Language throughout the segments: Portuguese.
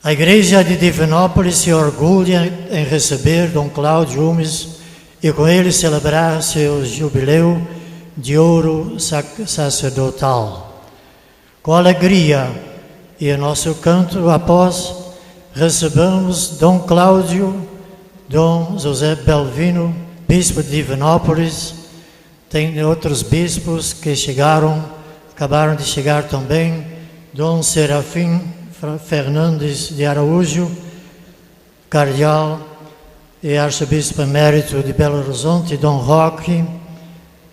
A Igreja de Divinópolis se orgulha em receber Dom Cláudio Umes e com ele celebrar seu jubileu de ouro sacerdotal. Com alegria e em nosso canto após, recebamos Dom Cláudio, Dom José Belvino, bispo de Divinópolis. Tem outros bispos que acabaram de chegar também, Dom Serafim Fernandes de Araújo, cardeal e arcebispo emérito de Belo Horizonte, Dom Roque,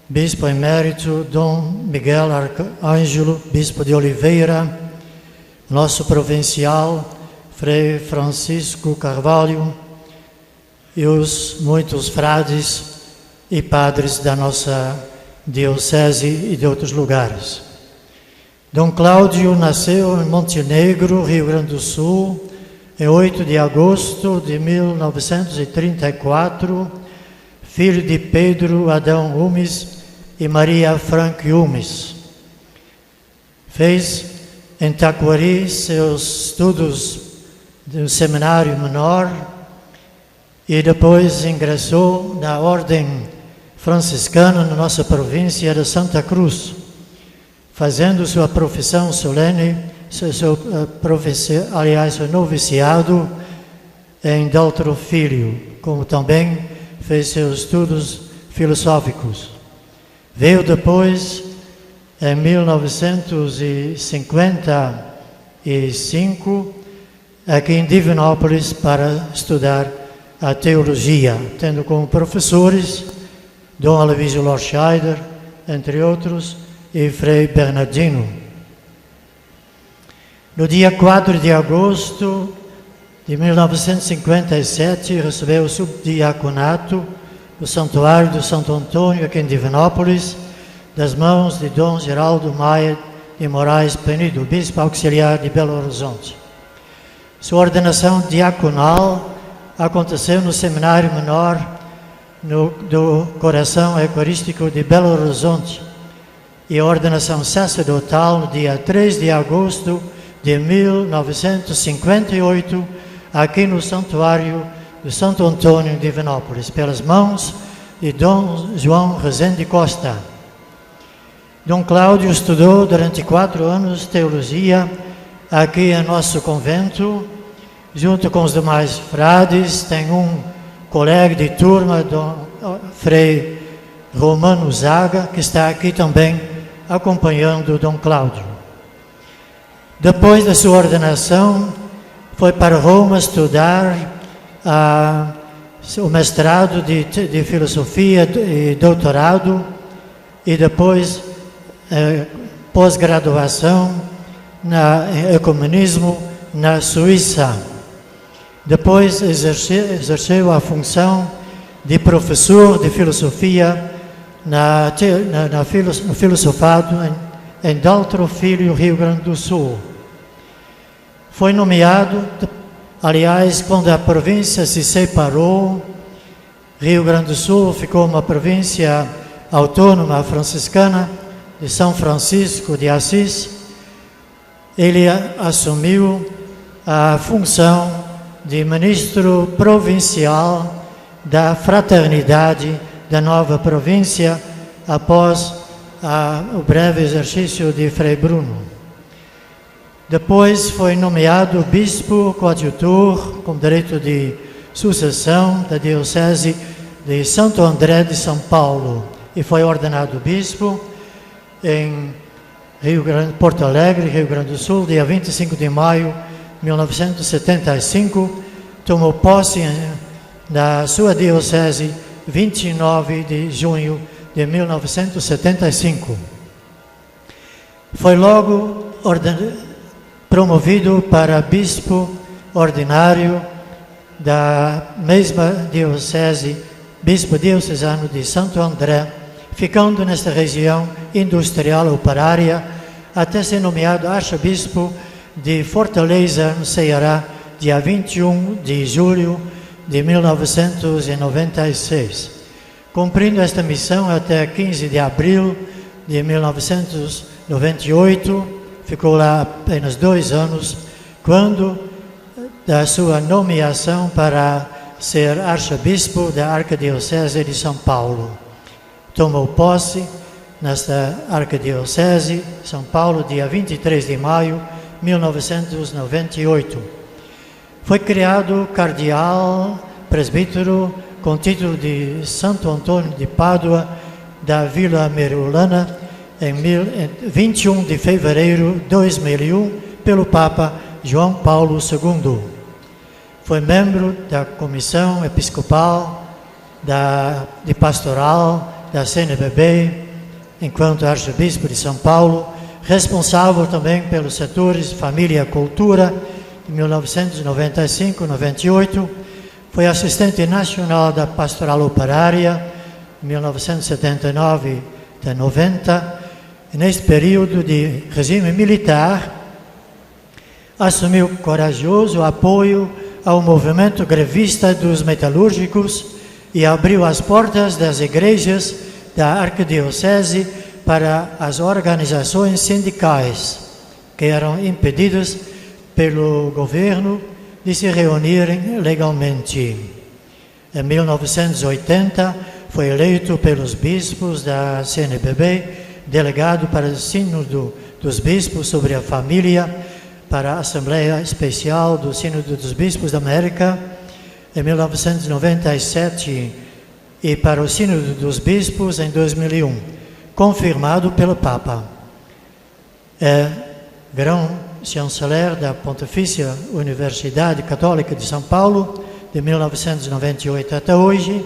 bispo emérito, Dom Miguel Arcângelo, bispo de Oliveira, nosso provincial, Frei Francisco Carvalho, e os muitos frades e padres da nossa diocese e de outros lugares. Dom Cláudio nasceu em Montenegro, Rio Grande do Sul, em 8 de agosto de 1934, filho de Pedro Adão Umes e Maria Frank Umes. Fez em Taquari seus estudos do seminário menor e depois ingressou na Ordem Franciscana na nossa província de Santa Cruz, fazendo sua profissão solene, seu noviciado em Deltro Filho, como também fez seus estudos filosóficos. Veio depois, em 1955, aqui em Divinópolis para estudar a teologia, tendo como professores Dom Aloysio Lorscheider, entre outros, e Frei Bernardino. No dia 4 de agosto de 1957, recebeu o subdiaconato do Santuário do Santo Antônio, aqui em Divinópolis, das mãos de Dom Geraldo Maia de Moraes Penido, bispo auxiliar de Belo Horizonte. Sua ordenação diaconal aconteceu no Seminário Menor do Coração Eucarístico de Belo Horizonte, e a ordenação sacerdotal no dia 3 de agosto de 1958, aqui no Santuário do Santo Antônio de Divinópolis, pelas mãos de Dom João Rezende Costa. Dom Cláudio estudou durante 4 anos teologia aqui em nosso convento, junto com os demais frades. Tem um colega de turma, Dom Frei Romano Zaga, que está aqui também acompanhando Dom Cláudio. Depois da sua ordenação, foi para Roma estudar o mestrado de filosofia e doutorado, e depois pós-graduação em ecumenismo na Suíça. Depois exerceu a função de professor de filosofia no filosofado em Deltro Filho, Rio Grande do Sul. Foi nomeado, aliás, quando a província se separou, Rio Grande do Sul ficou uma província autônoma franciscana de São Francisco de Assis. Ele assumiu a função de ministro provincial da Fraternidade da nova província, após o breve exercício de Frei Bruno. Depois foi nomeado bispo coadjutor, com direito de sucessão, da diocese de Santo André de São Paulo, e foi ordenado bispo em Porto Alegre, Rio Grande do Sul, dia 25 de maio de 1975, tomou posse da sua diocese 29 de junho de 1975. Foi logo promovido para bispo ordinário da mesma diocese, bispo diocesano de Santo André, ficando nesta região industrial operária, até ser nomeado arcebispo de Fortaleza, no Ceará, dia 21 de julho de 1996. Cumprindo esta missão até 15 de abril de 1998, ficou lá apenas 2 anos, quando da sua nomeação para ser arcebispo da Arquidiocese de São Paulo. Tomou posse nesta Arquidiocese São Paulo dia 23 de maio de 1998. Foi criado cardeal presbítero com título de Santo Antônio de Pádua da Vila Merulana em 21 de fevereiro de 2001 pelo Papa João Paulo II. Foi membro da Comissão Episcopal de Pastoral da CNBB, enquanto arcebispo de São Paulo, responsável também pelos setores Família e Cultura, de 1995-98, foi assistente nacional da Pastoral Operária, de 1979 a 90, e neste período de regime militar, assumiu corajoso apoio ao movimento grevista dos metalúrgicos e abriu as portas das igrejas da Arquidiocese para as organizações sindicais, que eram impedidas pelo governo de se reunirem legalmente. Em 1980, foi eleito pelos bispos da CNBB, delegado para o Sínodo dos Bispos sobre a Família, para a Assembleia Especial do Sínodo dos Bispos da América, em 1997, e para o Sínodo dos Bispos em 2001, confirmado pelo Papa. É grão-chanceler da Pontifícia Universidade Católica de São Paulo, de 1998 até hoje,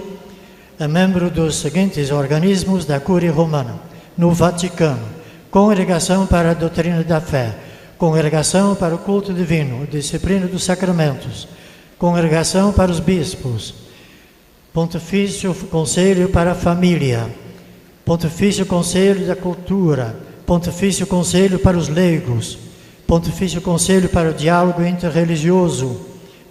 é membro dos seguintes organismos da Cúria Romana, no Vaticano: Congregação para a Doutrina da Fé, Congregação para o Culto Divino, Disciplina dos Sacramentos, Congregação para os Bispos, Pontifício Conselho para a Família, Pontifício Conselho da Cultura, Pontifício Conselho para os Leigos, Pontifício Conselho para o Diálogo Interreligioso,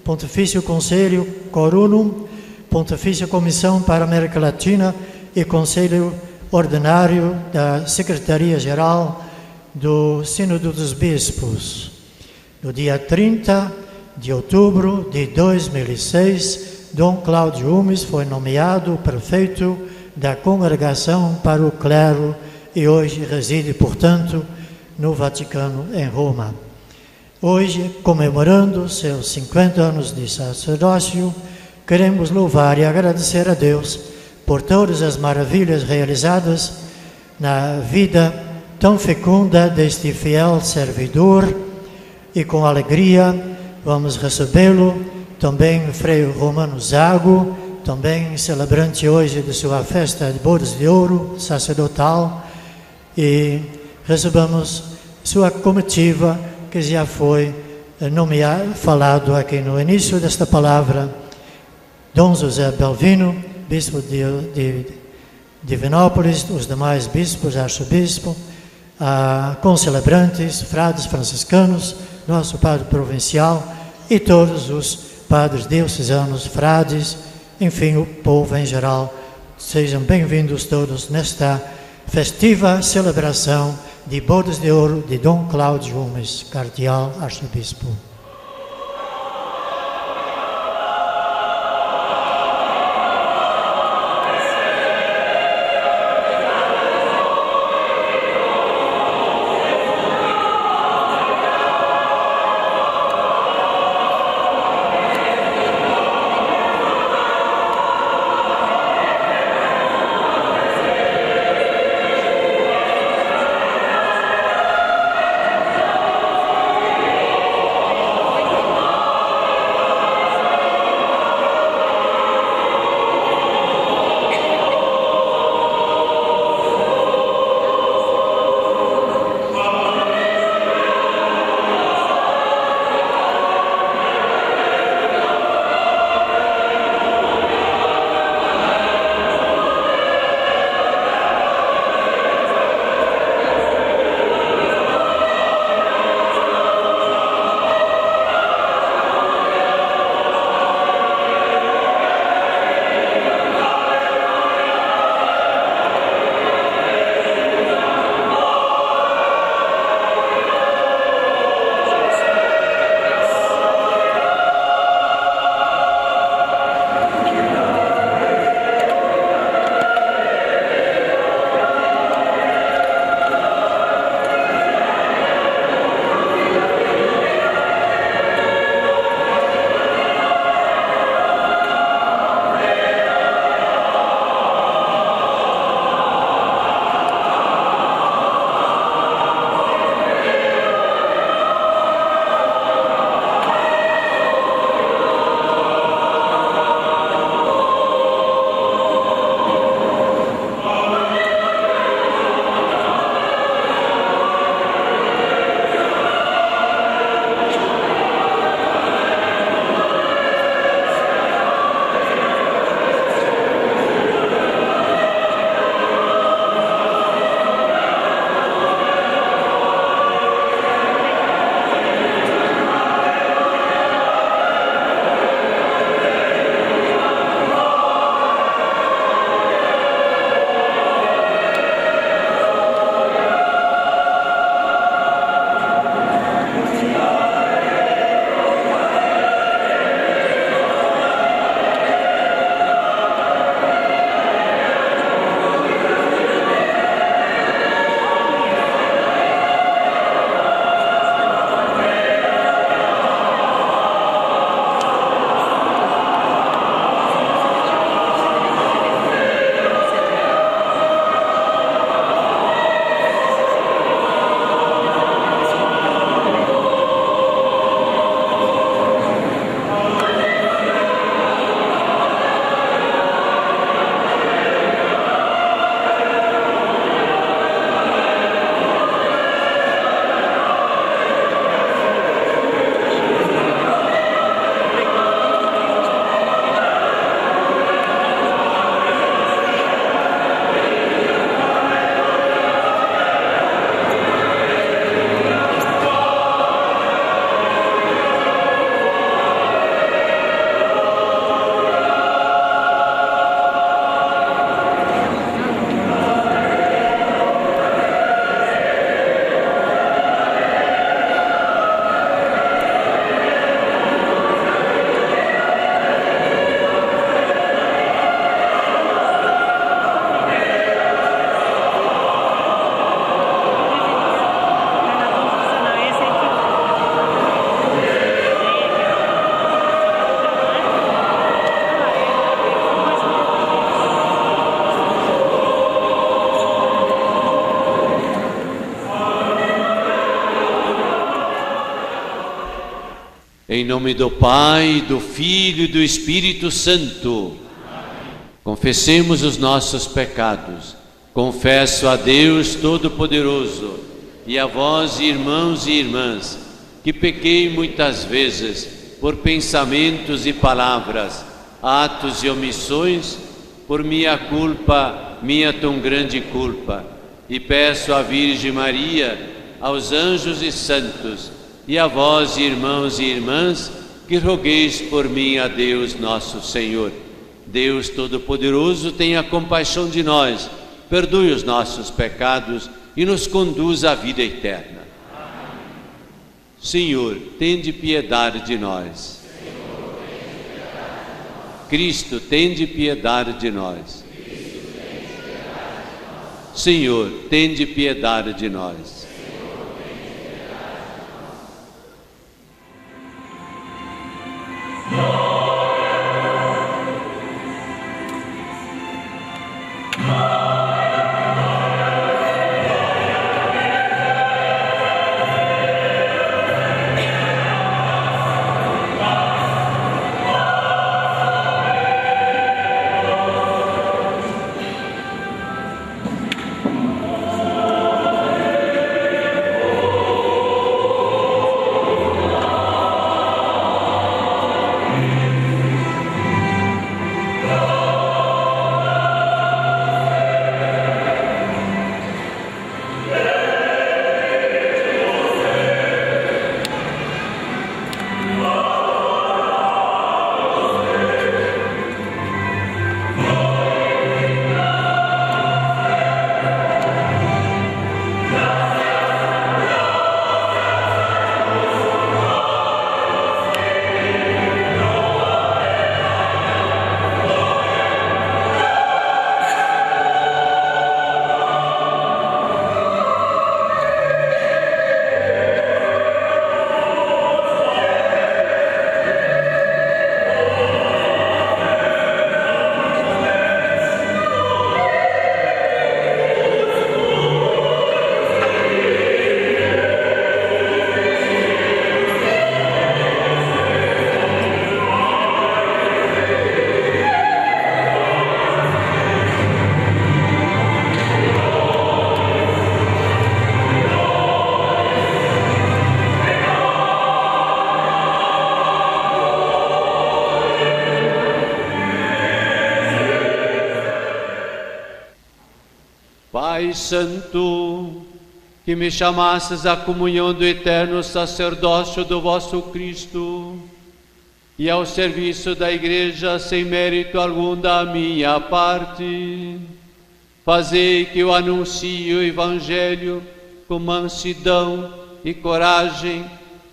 Pontifício Conselho Corunum, Pontifícia Comissão para a América Latina e Conselho Ordinário da Secretaria-Geral do Sínodo dos Bispos. No dia 30 de outubro de 2006, Dom Cláudio Umes foi nomeado prefeito da Congregação para o Clero e hoje reside, portanto, no Vaticano, em Roma. Hoje, comemorando seus 50 anos de sacerdócio, queremos louvar e agradecer a Deus por todas as maravilhas realizadas na vida tão fecunda deste fiel servidor, e com alegria vamos recebê-lo também o Frei Romano Zago, também celebrante hoje de sua festa de bodas de ouro sacerdotal, e recebamos sua comitiva, que já foi falado aqui no início desta palavra. Dom José Belvino, bispo de Divinópolis, os demais bispos, arcebispo, concelebrantes, frades franciscanos, nosso padre provincial e todos os padres diocesanos, frades, enfim, o povo em geral. Sejam bem-vindos todos nesta festiva celebração de bodas de ouro de Dom Cláudio Umes, cardeal arcebispo. Em nome do Pai, do Filho e do Espírito Santo. Confessemos os nossos pecados. Confesso a Deus Todo-Poderoso e a vós, irmãos e irmãs, que pequei muitas vezes por pensamentos e palavras, atos e omissões, por minha culpa, minha tão grande culpa. E peço à Virgem Maria, aos anjos e santos, e a vós, irmãos e irmãs, que rogueis por mim a Deus nosso Senhor. Deus Todo-Poderoso, tenha compaixão de nós, perdoe os nossos pecados e nos conduz à vida eterna. Senhor, tende piedade de nós. Cristo, tende piedade de nós. Senhor, tende piedade de nós. Pai Santo, que me chamasses à comunhão do eterno sacerdócio do vosso Cristo e ao serviço da Igreja sem mérito algum da minha parte, fazei que eu anuncie o Evangelho com mansidão e coragem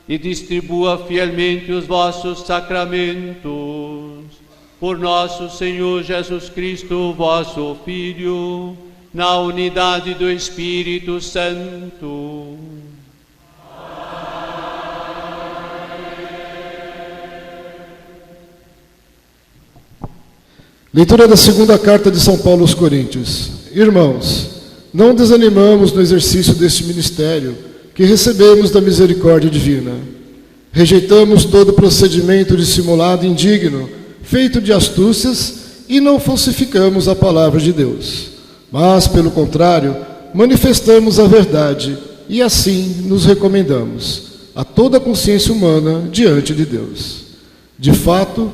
e distribua fielmente os vossos sacramentos. Por nosso Senhor Jesus Cristo, vosso Filho, na unidade do Espírito Santo. Leitura da segunda carta de São Paulo aos Coríntios. Irmãos, não desanimamos no exercício deste ministério que recebemos da misericórdia divina. Rejeitamos todo procedimento dissimulado e indigno, feito de astúcias, e não falsificamos a palavra de Deus. Mas, pelo contrário, manifestamos a verdade e assim nos recomendamos a toda a consciência humana diante de Deus. De fato,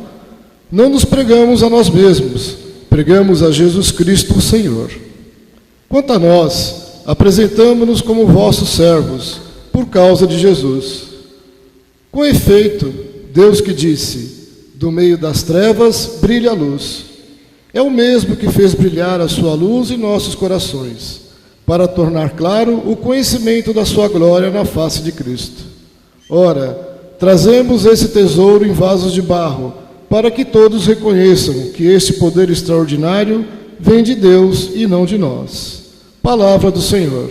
não nos pregamos a nós mesmos, pregamos a Jesus Cristo, o Senhor. Quanto a nós, apresentamo-nos como vossos servos, por causa de Jesus. Com efeito, Deus que disse, do meio das trevas brilha a luz, é o mesmo que fez brilhar a sua luz em nossos corações, para tornar claro o conhecimento da sua glória na face de Cristo. Ora, trazemos esse tesouro em vasos de barro, para que todos reconheçam que este poder extraordinário vem de Deus e não de nós. Palavra do Senhor.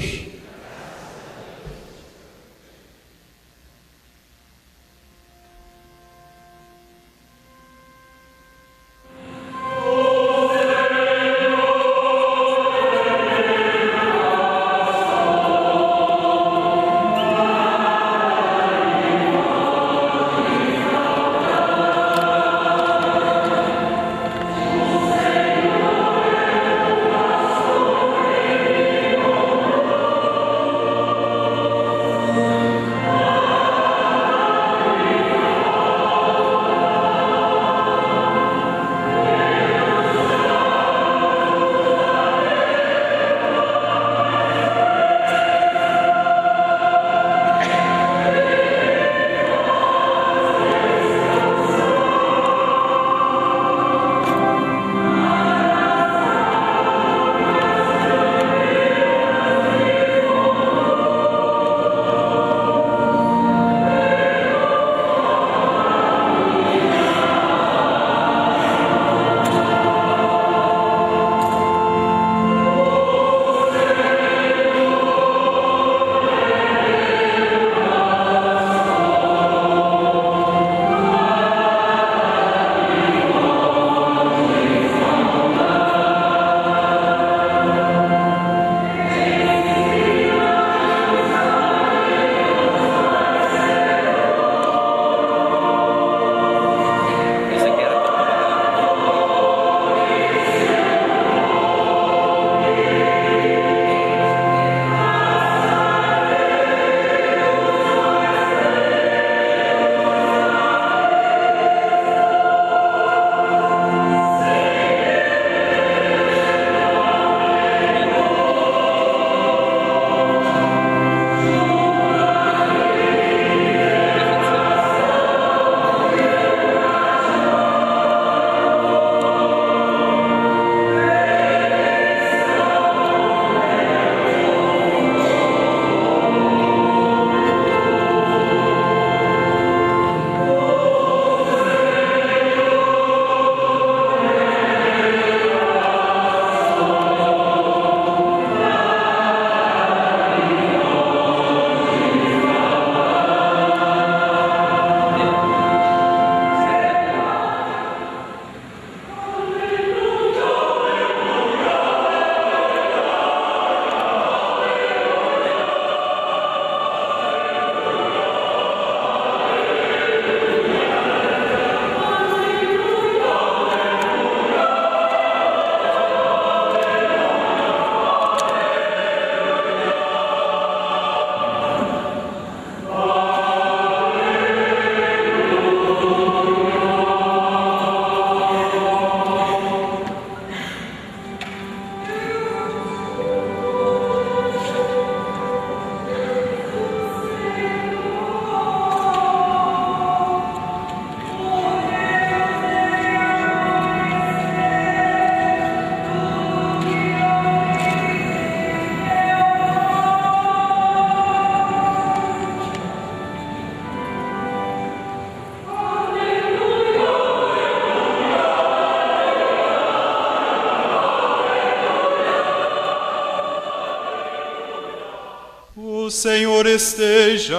Senhor esteja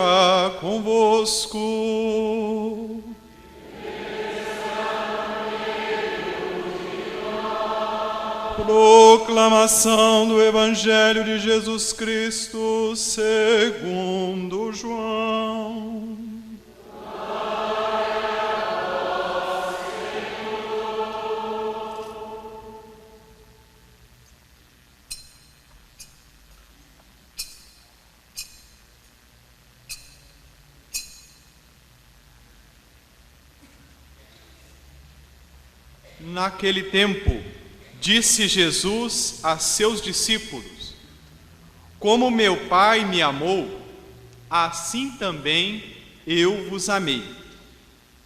convosco. Proclamação do Evangelho de Jesus Cristo segundo João. Naquele tempo, disse Jesus a seus discípulos: como meu Pai me amou, assim também eu vos amei.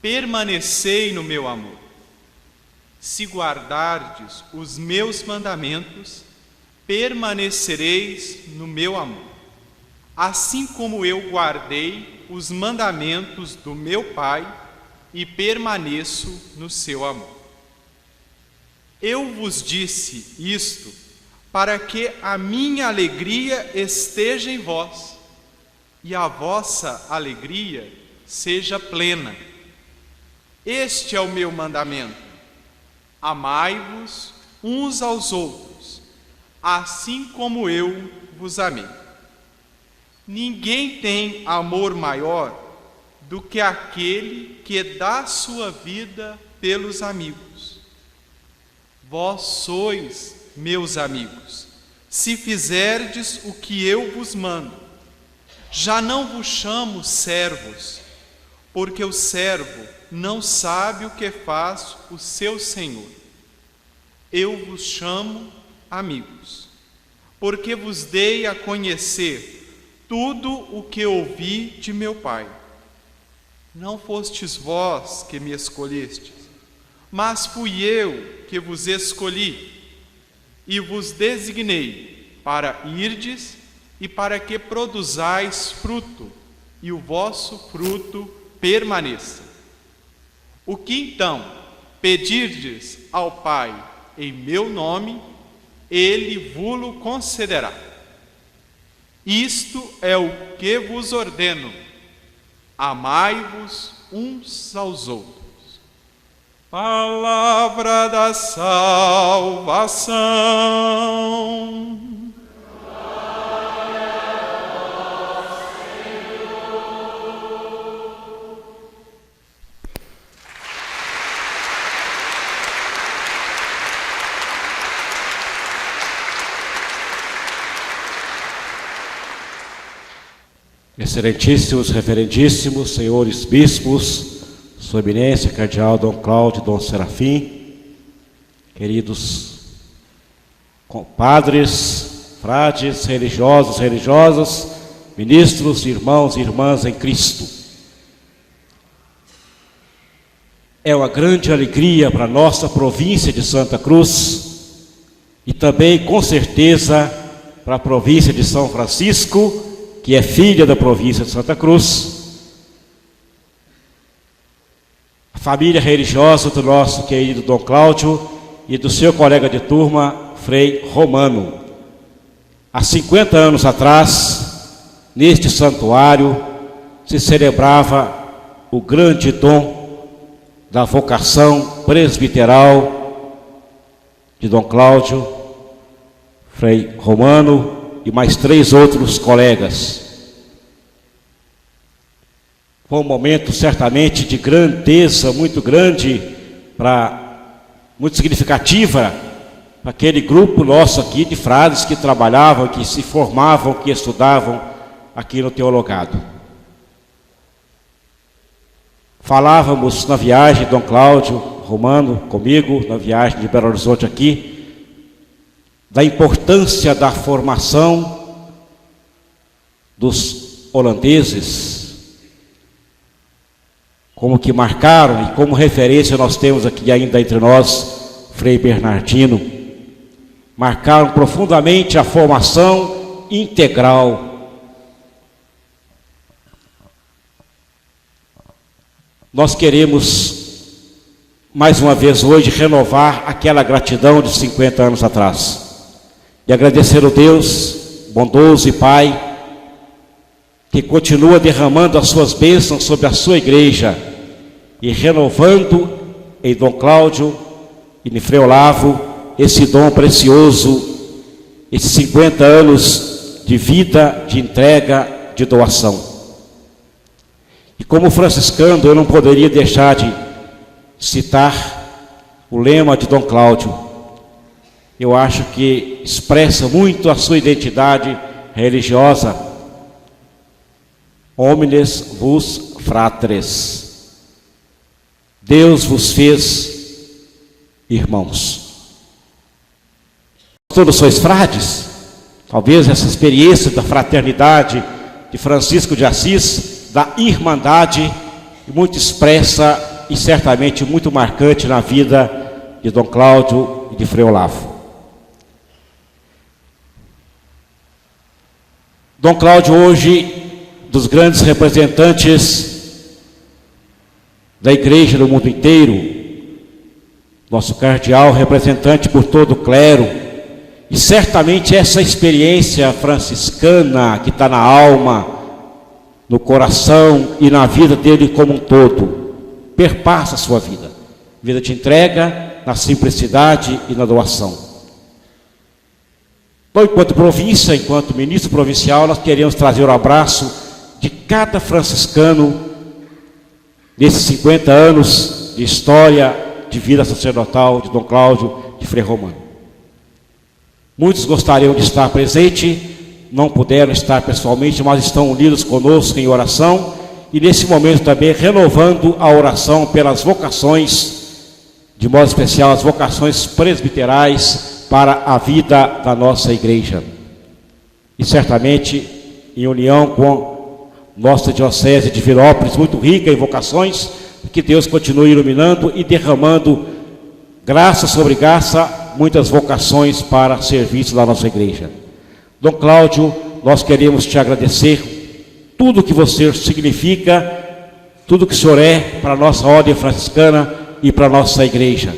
Permanecei no meu amor. Se guardardes os meus mandamentos, permanecereis no meu amor, assim como eu guardei os mandamentos do meu Pai e permaneço no seu amor. Eu vos disse isto para que a minha alegria esteja em vós e a vossa alegria seja plena. Este é o meu mandamento: amai-vos uns aos outros, assim como eu vos amei. Ninguém tem amor maior do que aquele que dá sua vida pelos amigos. Vós sois meus amigos, se fizerdes o que eu vos mando. Já não vos chamo servos, porque o servo não sabe o que faz o seu senhor. Eu vos chamo amigos, porque vos dei a conhecer tudo o que ouvi de meu Pai. Não fostes vós que me escolhestes, mas fui eu que vos escolhi e vos designei para irdes e para que produzais fruto, e o vosso fruto permaneça. O que então pedirdes ao Pai em meu nome, Ele vo-lo concederá. Isto é o que vos ordeno: amai-vos uns aos outros. Palavra da salvação. Excelentíssimos, reverendíssimos, senhores bispos, Sua Eminência, Cardeal Dom Cláudio, Dom Serafim, queridos compadres, frades, religiosos, religiosas, ministros, irmãos e irmãs em Cristo. É uma grande alegria para a nossa província de Santa Cruz e também, com certeza, para a província de São Francisco, que é filha da província de Santa Cruz, a família religiosa do nosso querido Dom Cláudio e do seu colega de turma, Frei Romano. Há 50 anos atrás, neste santuário, se celebrava o grande dom da vocação presbiteral de Dom Cláudio, Frei Romano e mais 3 outros colegas. Foi um momento certamente de grandeza muito grande, muito significativa para aquele grupo nosso aqui de frades que trabalhavam, que se formavam, que estudavam aqui no teologado. Falávamos na viagem, Dom Cláudio Romano comigo, na viagem de Belo Horizonte aqui, da importância da formação dos holandeses, como que marcaram, e como referência nós temos aqui ainda entre nós, Frei Bernardino, marcaram profundamente a formação integral. Nós queremos, mais uma vez hoje, renovar aquela gratidão de 50 anos atrás, e agradecer ao Deus bondoso e Pai, que continua derramando as suas bênçãos sobre a sua igreja e renovando em Dom Cláudio e em Frei Olavo esse dom precioso, esses 50 anos de vida, de entrega, de doação. E como franciscano, eu não poderia deixar de citar o lema de Dom Cláudio. Eu acho que expressa muito a sua identidade religiosa. Omnes vos fratres. Deus vos fez irmãos. Todos sois frades? Talvez essa experiência da fraternidade de Francisco de Assis, da irmandade, muito expressa e certamente muito marcante na vida de Dom Cláudio e de Frei Olavo. Dom Cláudio hoje, dos grandes representantes da igreja no mundo inteiro, nosso cardeal, representante por todo o clero, e certamente essa experiência franciscana que está na alma, no coração e na vida dele como um todo, perpassa a sua vida. Vida de entrega, na simplicidade e na doação. Então, enquanto província, enquanto ministro provincial, nós queremos trazer o abraço de cada franciscano nesses 50 anos de história de vida sacerdotal de Dom Cláudio de Frei Romano. Muitos gostariam de estar presente, não puderam estar pessoalmente, mas estão unidos conosco em oração e nesse momento também renovando a oração pelas vocações, de modo especial as vocações presbiterais para a vida da nossa igreja. E certamente em união com nossa diocese de Virópolis, muito rica em vocações, que Deus continue iluminando e derramando graça sobre graça, muitas vocações para serviço da nossa igreja. Dom Cláudio, nós queremos te agradecer tudo que você significa, tudo que o senhor é para a nossa ordem franciscana e para a nossa igreja.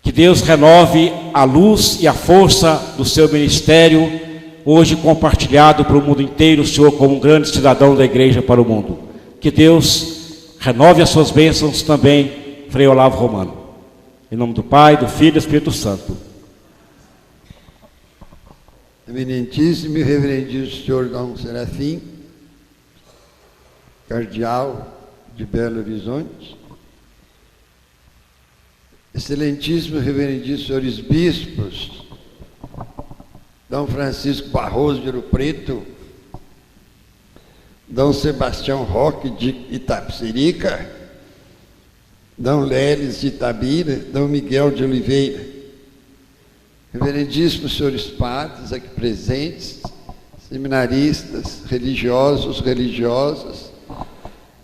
Que Deus renove a luz e a força do seu ministério, hoje compartilhado para o mundo inteiro, o senhor como um grande cidadão da igreja para o mundo. Que Deus renove as suas bênçãos também, Frei Olavo Romano. Em nome do Pai, do Filho e do Espírito Santo. Eminentíssimo e reverendíssimo senhor Dom Serafim, cardeal de Belo Horizonte, excelentíssimo e reverendíssimo senhores bispos, Dom Francisco Barroso de Ouro Preto, Dom Sebastião Roque de Itapecerica, Dom Leles de Itabira, Dom Miguel de Oliveira, reverendíssimos senhores padres aqui presentes, seminaristas, religiosos, religiosas,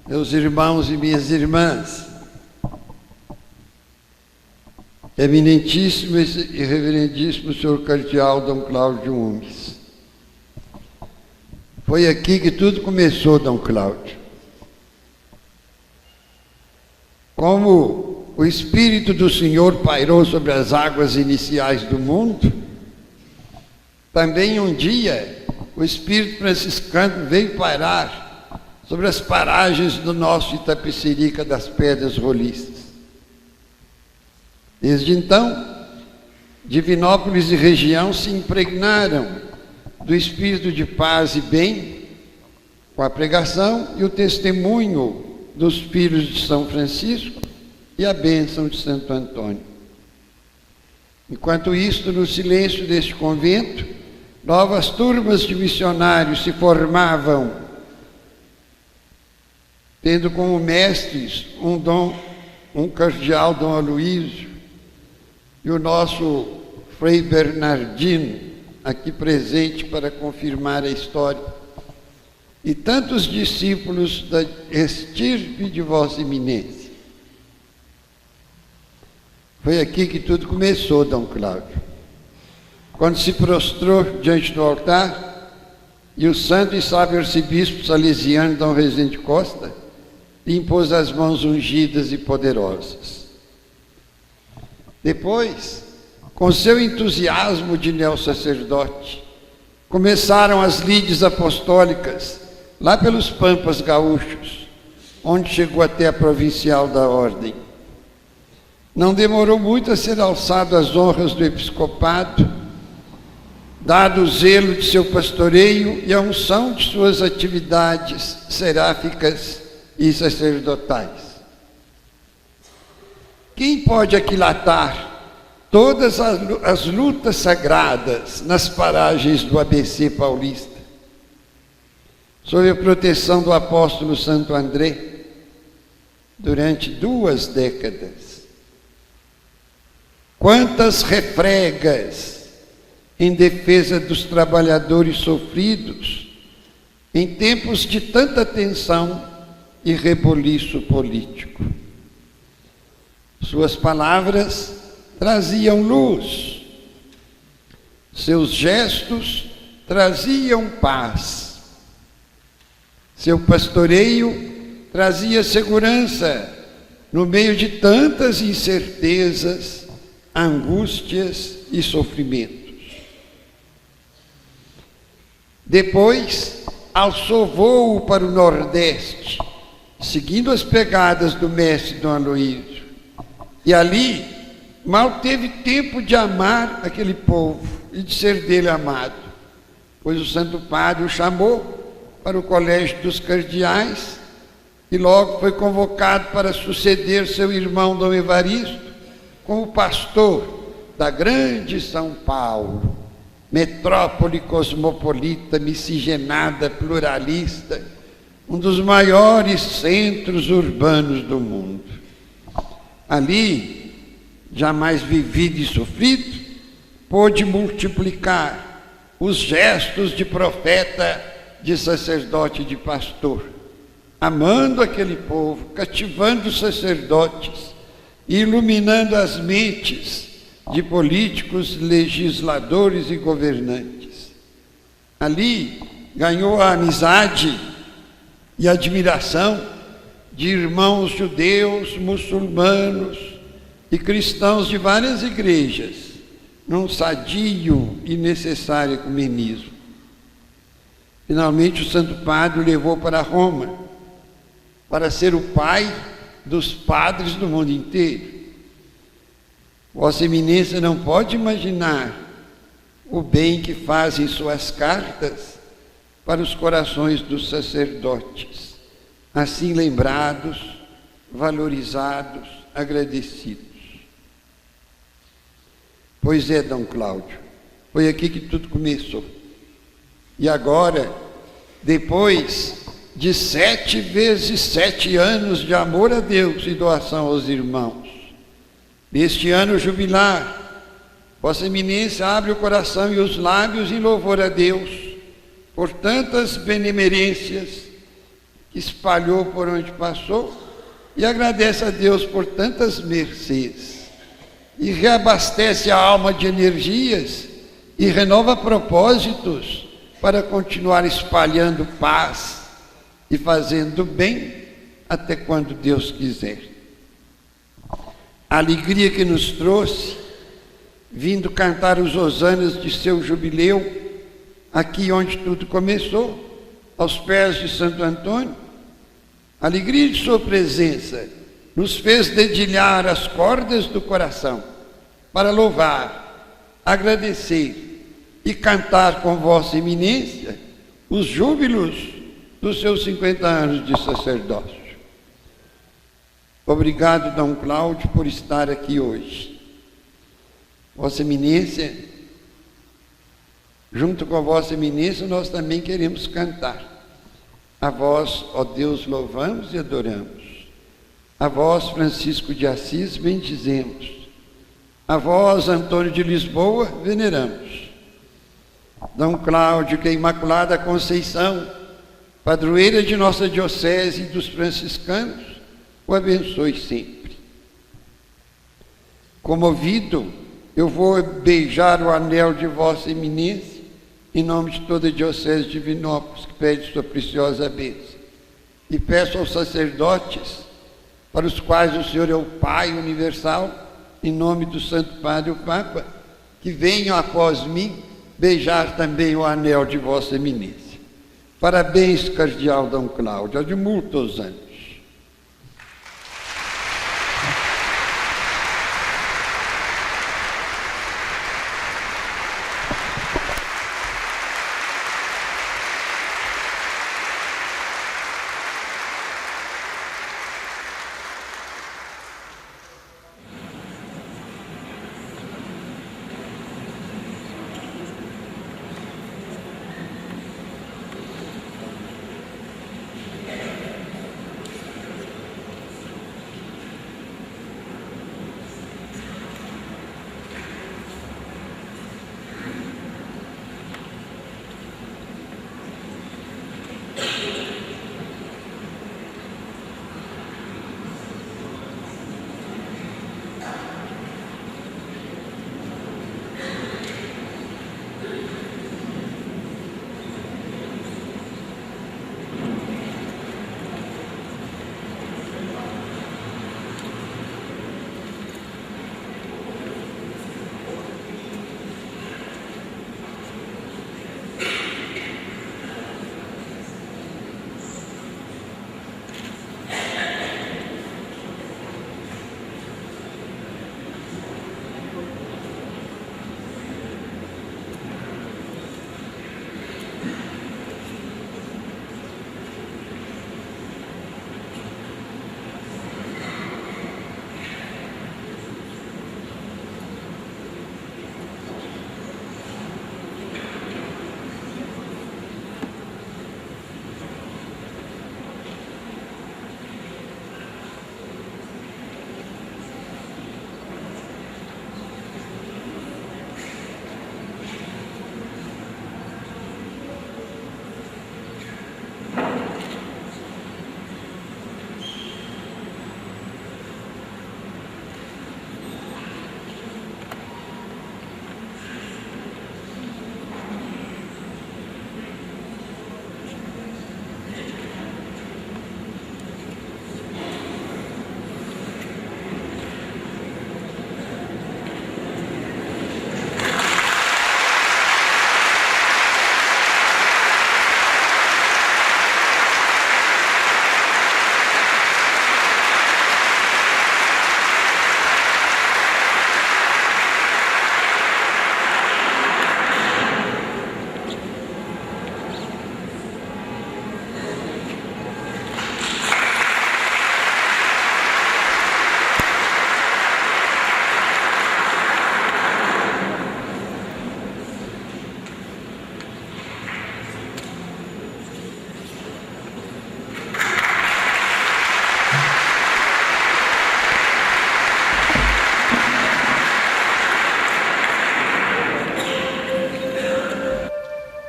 meus irmãos e minhas irmãs, eminentíssimo e reverendíssimo senhor cardeal Dom Cláudio Umes. Foi aqui que tudo começou, Dom Cláudio. Como o Espírito do Senhor pairou sobre as águas iniciais do mundo, também um dia o Espírito franciscano veio pairar sobre as paragens do nosso Itapecerica das Pedras Roliças. Desde então, Divinópolis e região se impregnaram do espírito de paz e bem, com a pregação e o testemunho dos filhos de São Francisco e a bênção de Santo Antônio. Enquanto isto, no silêncio deste convento, novas turmas de missionários se formavam, tendo como mestres um cardeal, Dom Aloísio, e o nosso Frei Bernardino, aqui presente para confirmar a história, e tantos discípulos da estirpe de Vossa Eminência. Foi aqui que tudo começou, Dom Cláudio. Quando se prostrou diante do altar e o santo e sábio arcebispo salesiano Dom Rezende Costa lhe impôs as mãos ungidas e poderosas. Depois, com seu entusiasmo de neossacerdote, começaram as lides apostólicas lá pelos Pampas gaúchos, onde chegou até a provincial da ordem. Não demorou muito a ser alçado às honras do episcopado, dado o zelo de seu pastoreio e a unção de suas atividades seráficas e sacerdotais. Quem pode aquilatar todas as lutas sagradas nas paragens do ABC paulista, sob a proteção do apóstolo Santo André, durante 2 décadas? Quantas refregas em defesa dos trabalhadores sofridos, em tempos de tanta tensão e reboliço político. Suas palavras traziam luz, seus gestos traziam paz, seu pastoreio trazia segurança no meio de tantas incertezas, angústias e sofrimentos. Depois, alçou voo para o Nordeste, seguindo as pegadas do mestre Dom Aloísio. E ali, mal teve tempo de amar aquele povo e de ser dele amado, pois o Santo Padre o chamou para o Colégio dos Cardeais e logo foi convocado para suceder seu irmão Dom Evaristo como pastor da grande São Paulo, metrópole cosmopolita, miscigenada, pluralista, um dos maiores centros urbanos do mundo. Ali, jamais vivido e sofrido, pôde multiplicar os gestos de profeta, de sacerdote e de pastor, amando aquele povo, cativando os sacerdotes, iluminando as mentes de políticos, legisladores e governantes. Ali ganhou a amizade e a admiração de irmãos judeus, muçulmanos e cristãos de várias igrejas, num sadio e necessário ecumenismo. Finalmente o Santo Padre o levou para Roma, para ser o pai dos padres do mundo inteiro. Vossa Eminência não pode imaginar o bem que fazem suas cartas para os corações dos sacerdotes, assim lembrados, valorizados, agradecidos. Pois é, Dom Cláudio, foi aqui que tudo começou. E agora, depois de 7 vezes 7 anos de amor a Deus e doação aos irmãos, neste ano jubilar, Vossa Eminência abre o coração e os lábios em louvor a Deus por tantas benemerências que espalhou por onde passou e agradece a Deus por tantas mercês e reabastece a alma de energias e renova propósitos para continuar espalhando paz e fazendo bem até quando Deus quiser. A alegria que nos trouxe, vindo cantar os hosanas de seu jubileu, aqui onde tudo começou, aos pés de Santo Antônio, a alegria de sua presença nos fez dedilhar as cordas do coração para louvar, agradecer e cantar com Vossa Eminência os júbilos dos seus 50 anos de sacerdócio. Obrigado, Dom Cláudio, por estar aqui hoje. Vossa Eminência, junto com a Vossa Eminência, nós também queremos cantar. A vós, ó Deus, louvamos e adoramos. A vós, Francisco de Assis, bendizemos. A vós, Antônio de Lisboa, veneramos. Dom Cláudio, que a Imaculada Conceição, padroeira de nossa diocese e dos franciscanos, o abençoe sempre. Comovido, eu vou beijar o anel de Vossa Eminência, em nome de toda a diocese de Divinópolis, que pede sua preciosa bênção. E peço aos sacerdotes, para os quais o Senhor é o Pai universal, em nome do Santo Padre o Papa, que venham após mim beijar também o anel de Vossa Eminência. Parabéns, Cardeal Dom Cláudio, há de muitos anos.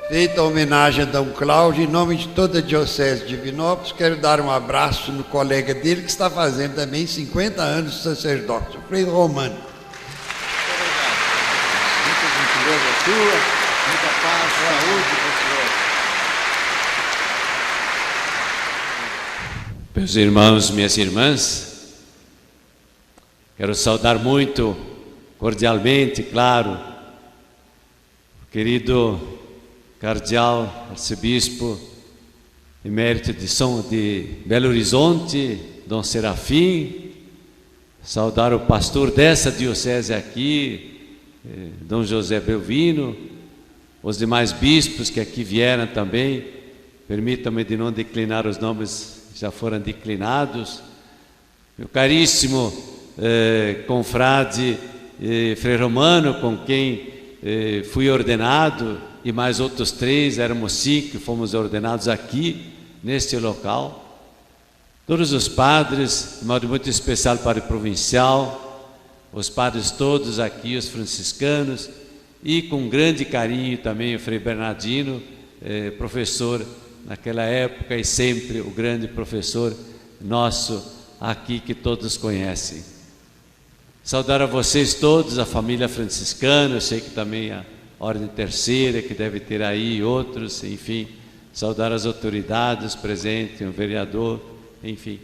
Feita a homenagem a Dom Cláudio, em nome de toda a Diocese de Divinópolis, quero dar um abraço no colega dele que está fazendo também 50 anos de sacerdócio, o Frei Romano. Muito obrigado. Muita gentileza sua, muita paz, saúde para o senhor. Meus irmãos, minhas irmãs, quero saudar muito cordialmente, claro, o querido Cardeal, arcebispo emérito de Belo Horizonte, Dom Serafim, saudar o pastor dessa diocese aqui, Dom José Belvino, os demais bispos que aqui vieram também. Permitam-me de não declinar os nomes que já foram declinados. Meu caríssimo confrade Frei Romano, com quem fui ordenado, e mais outros 3, éramos 5 que fomos ordenados aqui, neste local. Todos os padres, de modo muito especial o padre provincial, os padres todos aqui, os franciscanos, e com grande carinho também o Frei Bernardino, professor naquela época e sempre o grande professor nosso aqui que todos conhecem. Saudar a vocês todos, a família franciscana, eu sei que também a Ordem Terceira, que deve ter aí outros, enfim, saudar as autoridades presentes, o vereador, enfim,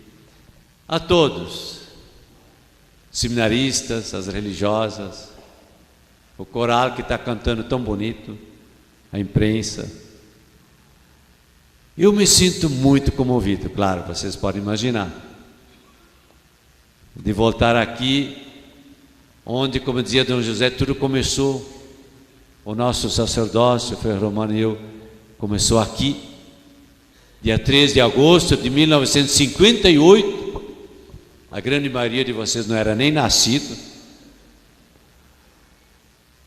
a todos, seminaristas, as religiosas, o coral que está cantando tão bonito, a imprensa. Eu me sinto muito comovido, claro, vocês podem imaginar, de voltar aqui, onde, como dizia Dom José, tudo começou. O nosso sacerdócio, Frei Romano e eu, começou aqui, dia 3 de agosto de 1958. A grande maioria de vocês não era nem nascido.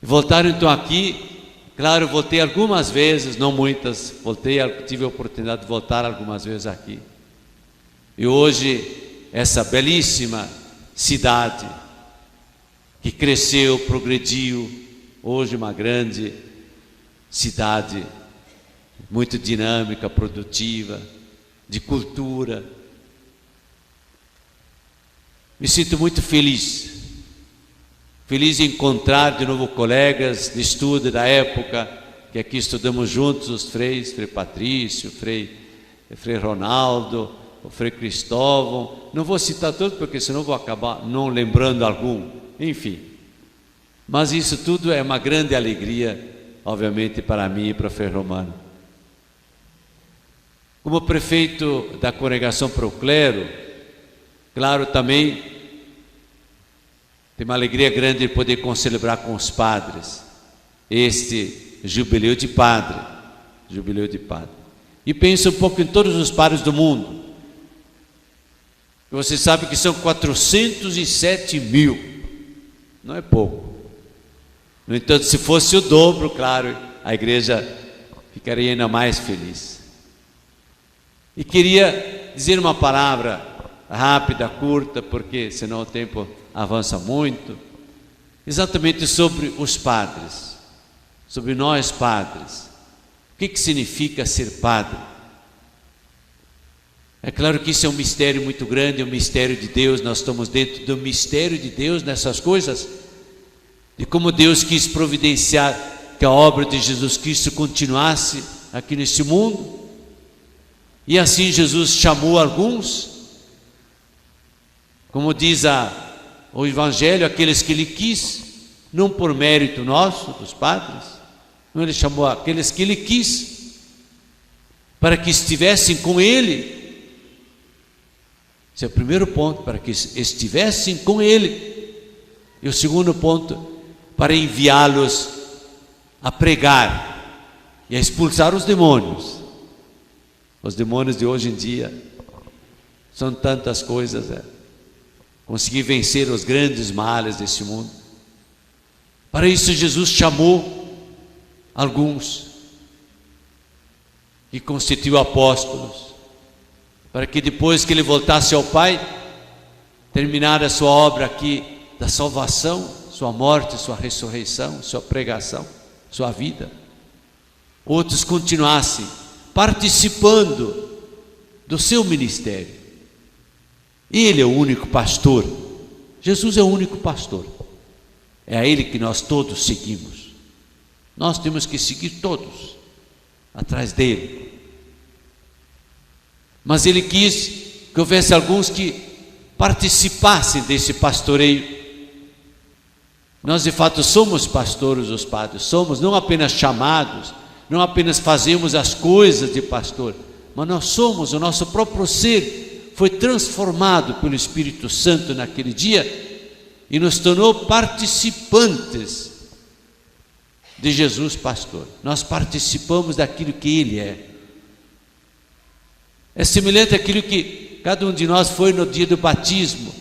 Voltaram então aqui. Claro, voltei algumas vezes, não muitas, tive a oportunidade de voltar algumas vezes aqui. E hoje, essa belíssima cidade, que cresceu, progrediu, hoje uma grande cidade, muito dinâmica, produtiva, de cultura. Me sinto muito feliz em encontrar de novo colegas de estudo da época, que aqui estudamos juntos, os freis, Frei Patrício, Frei Ronaldo, o Frei Cristóvão. Não vou citar todos, porque senão vou acabar não lembrando algum, enfim. Mas isso tudo é uma grande alegria, obviamente, para mim e para o Frei Romano. Como prefeito da Congregação para o Clero, claro, também tem uma alegria grande de poder celebrar com os padres este jubileu de padre. E penso um pouco em todos os padres do mundo. Você sabe que são 407 mil, não é pouco. No entanto, se fosse o dobro, claro, a igreja ficaria ainda mais feliz. E queria dizer uma palavra rápida, curta, porque senão o tempo avança muito, exatamente sobre os padres, sobre nós padres. O que significa ser padre? É claro que isso é um mistério muito grande, é um mistério de Deus. Nós estamos dentro do mistério de Deus nessas coisas, de como Deus quis providenciar que a obra de Jesus Cristo continuasse aqui neste mundo. E assim Jesus chamou alguns, como diz o Evangelho, aqueles que Ele quis, não por mérito nosso, dos padres, não, Ele chamou aqueles que Ele quis, para que estivessem com Ele. Esse é o primeiro ponto, para que estivessem com Ele. E o segundo ponto, para enviá-los a pregar e a expulsar os demônios. Os demônios de hoje em dia são tantas coisas, conseguir vencer os grandes males desse mundo. Para isso Jesus chamou alguns e constituiu apóstolos, para que depois que ele voltasse ao Pai, terminar a sua obra aqui da salvação, sua morte, sua ressurreição, sua pregação, sua vida, outros continuassem participando do seu ministério. Ele é o único pastor. Jesus é o único pastor. É a Ele que nós todos seguimos. Nós temos que seguir todos atrás dele. Mas Ele quis que houvesse alguns que participassem desse pastoreio. Nós de fato somos pastores, os padres. Somos não apenas chamados, não apenas fazemos as coisas de pastor, mas nós somos, o nosso próprio ser foi transformado pelo Espírito Santo naquele dia e nos tornou participantes de Jesus pastor. Nós participamos daquilo que Ele é. É semelhante àquilo que cada um de nós foi no dia do batismo.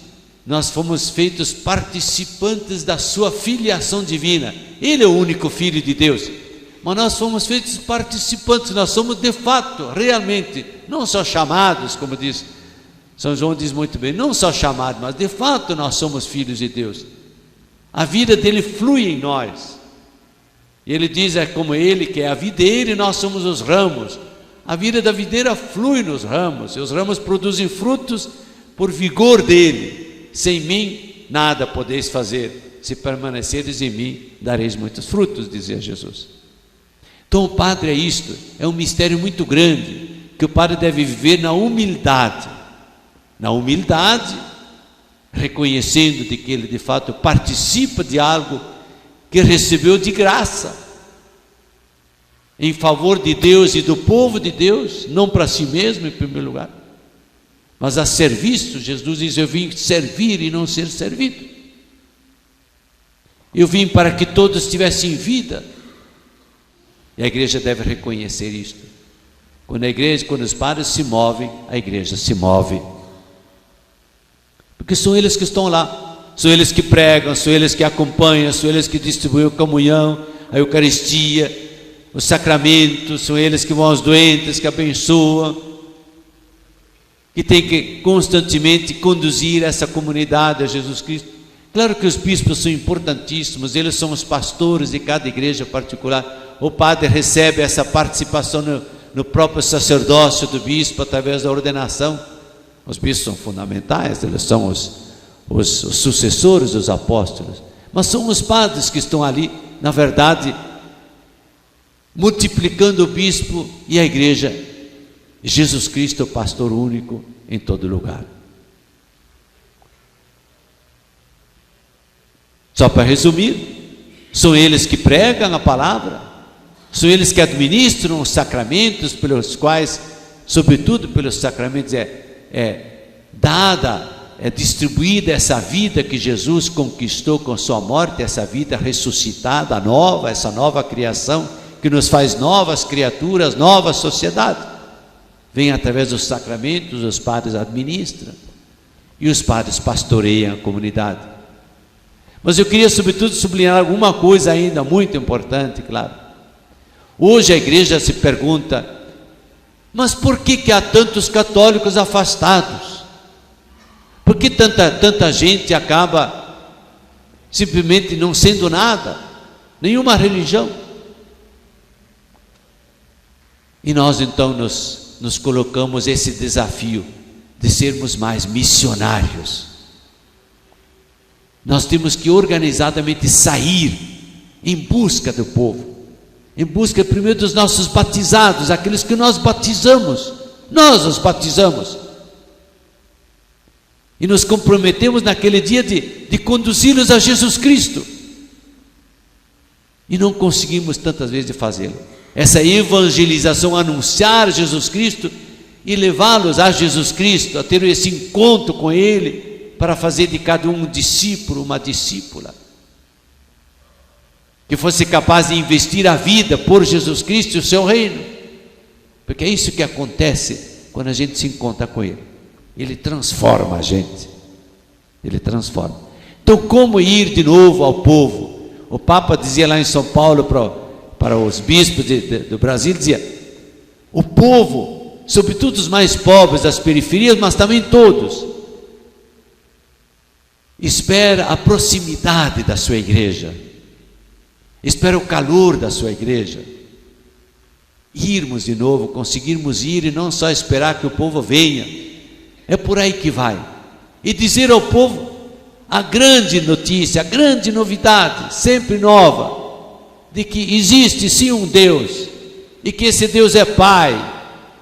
Nós fomos feitos participantes da sua filiação divina. Ele é o único Filho de Deus, mas nós fomos feitos participantes. Nós somos de fato, realmente, não só chamados, como diz São João, diz muito bem, não só chamados, mas de fato nós somos filhos de Deus. A vida dele flui em nós. E ele diz, é como Ele que é a videira e nós somos os ramos. A vida da videira flui nos ramos, e os ramos produzem frutos por vigor dele. Sem mim nada podeis fazer, se permaneceres em mim dareis muitos frutos, dizia Jesus. Então o padre é isto, é um mistério muito grande, que o padre deve viver na humildade, reconhecendo de que ele de fato participa de algo que recebeu de graça. em favor de Deus e do povo de Deus, não para si mesmo em primeiro lugar, mas a serviço. Jesus diz: eu vim servir e não ser servido. Eu vim para que todos tivessem vida. E a igreja deve reconhecer isto. Quando os padres se movem, a igreja se move. Porque são eles que estão lá, são eles que pregam, são eles que acompanham, são eles que distribuem a comunhão, a Eucaristia, os sacramentos, são eles que vão aos doentes, que abençoam, que tem que constantemente conduzir essa comunidade a Jesus Cristo. Claro que os bispos são importantíssimos, eles são os pastores de cada igreja particular. O padre recebe essa participação no próprio sacerdócio do bispo através da ordenação. Os bispos são fundamentais, eles são os sucessores dos apóstolos, mas são os padres que estão ali, na verdade, multiplicando o bispo e a igreja. Jesus Cristo é o pastor único em todo lugar. Só para resumir, são eles que pregam a palavra, são eles que administram os sacramentos, pelos quais, sobretudo pelos sacramentos, é distribuída essa vida que Jesus conquistou com sua morte, essa vida ressuscitada, nova, essa nova criação, que nos faz novas criaturas, nova sociedade. Vem através dos sacramentos, os padres administram, e os padres pastoreiam a comunidade. Mas eu queria sobretudo sublinhar alguma coisa ainda muito importante, claro. Hoje a igreja se pergunta: mas por que há tantos católicos afastados? Por que tanta gente acaba simplesmente não sendo nada, nenhuma religião? E nós então nos colocamos esse desafio de sermos mais missionários. Nós temos que organizadamente sair em busca do povo, em busca primeiro dos nossos batizados, aqueles que nós batizamos, nós os batizamos, e nos comprometemos naquele dia de conduzi-los a Jesus Cristo, e não conseguimos tantas vezes de fazê-lo. Essa evangelização, anunciar Jesus Cristo e levá-los a Jesus Cristo, a ter esse encontro com Ele, para fazer de cada um discípulo, uma discípula, que fosse capaz de investir a vida por Jesus Cristo e o seu reino, porque é isso que acontece quando a gente se encontra com Ele. Ele transforma a gente, Ele transforma. Então, como ir de novo ao povo? O Papa dizia lá em São Paulo para os bispos do Brasil, dizia: o povo, sobretudo os mais pobres das periferias, mas também todos, espera a proximidade da sua igreja, espera o calor da sua igreja, irmos de novo, conseguirmos ir e não só esperar que o povo venha. É por aí que vai. E dizer ao povo a grande notícia, a grande novidade, sempre nova, de que existe sim um Deus, e que esse Deus é Pai,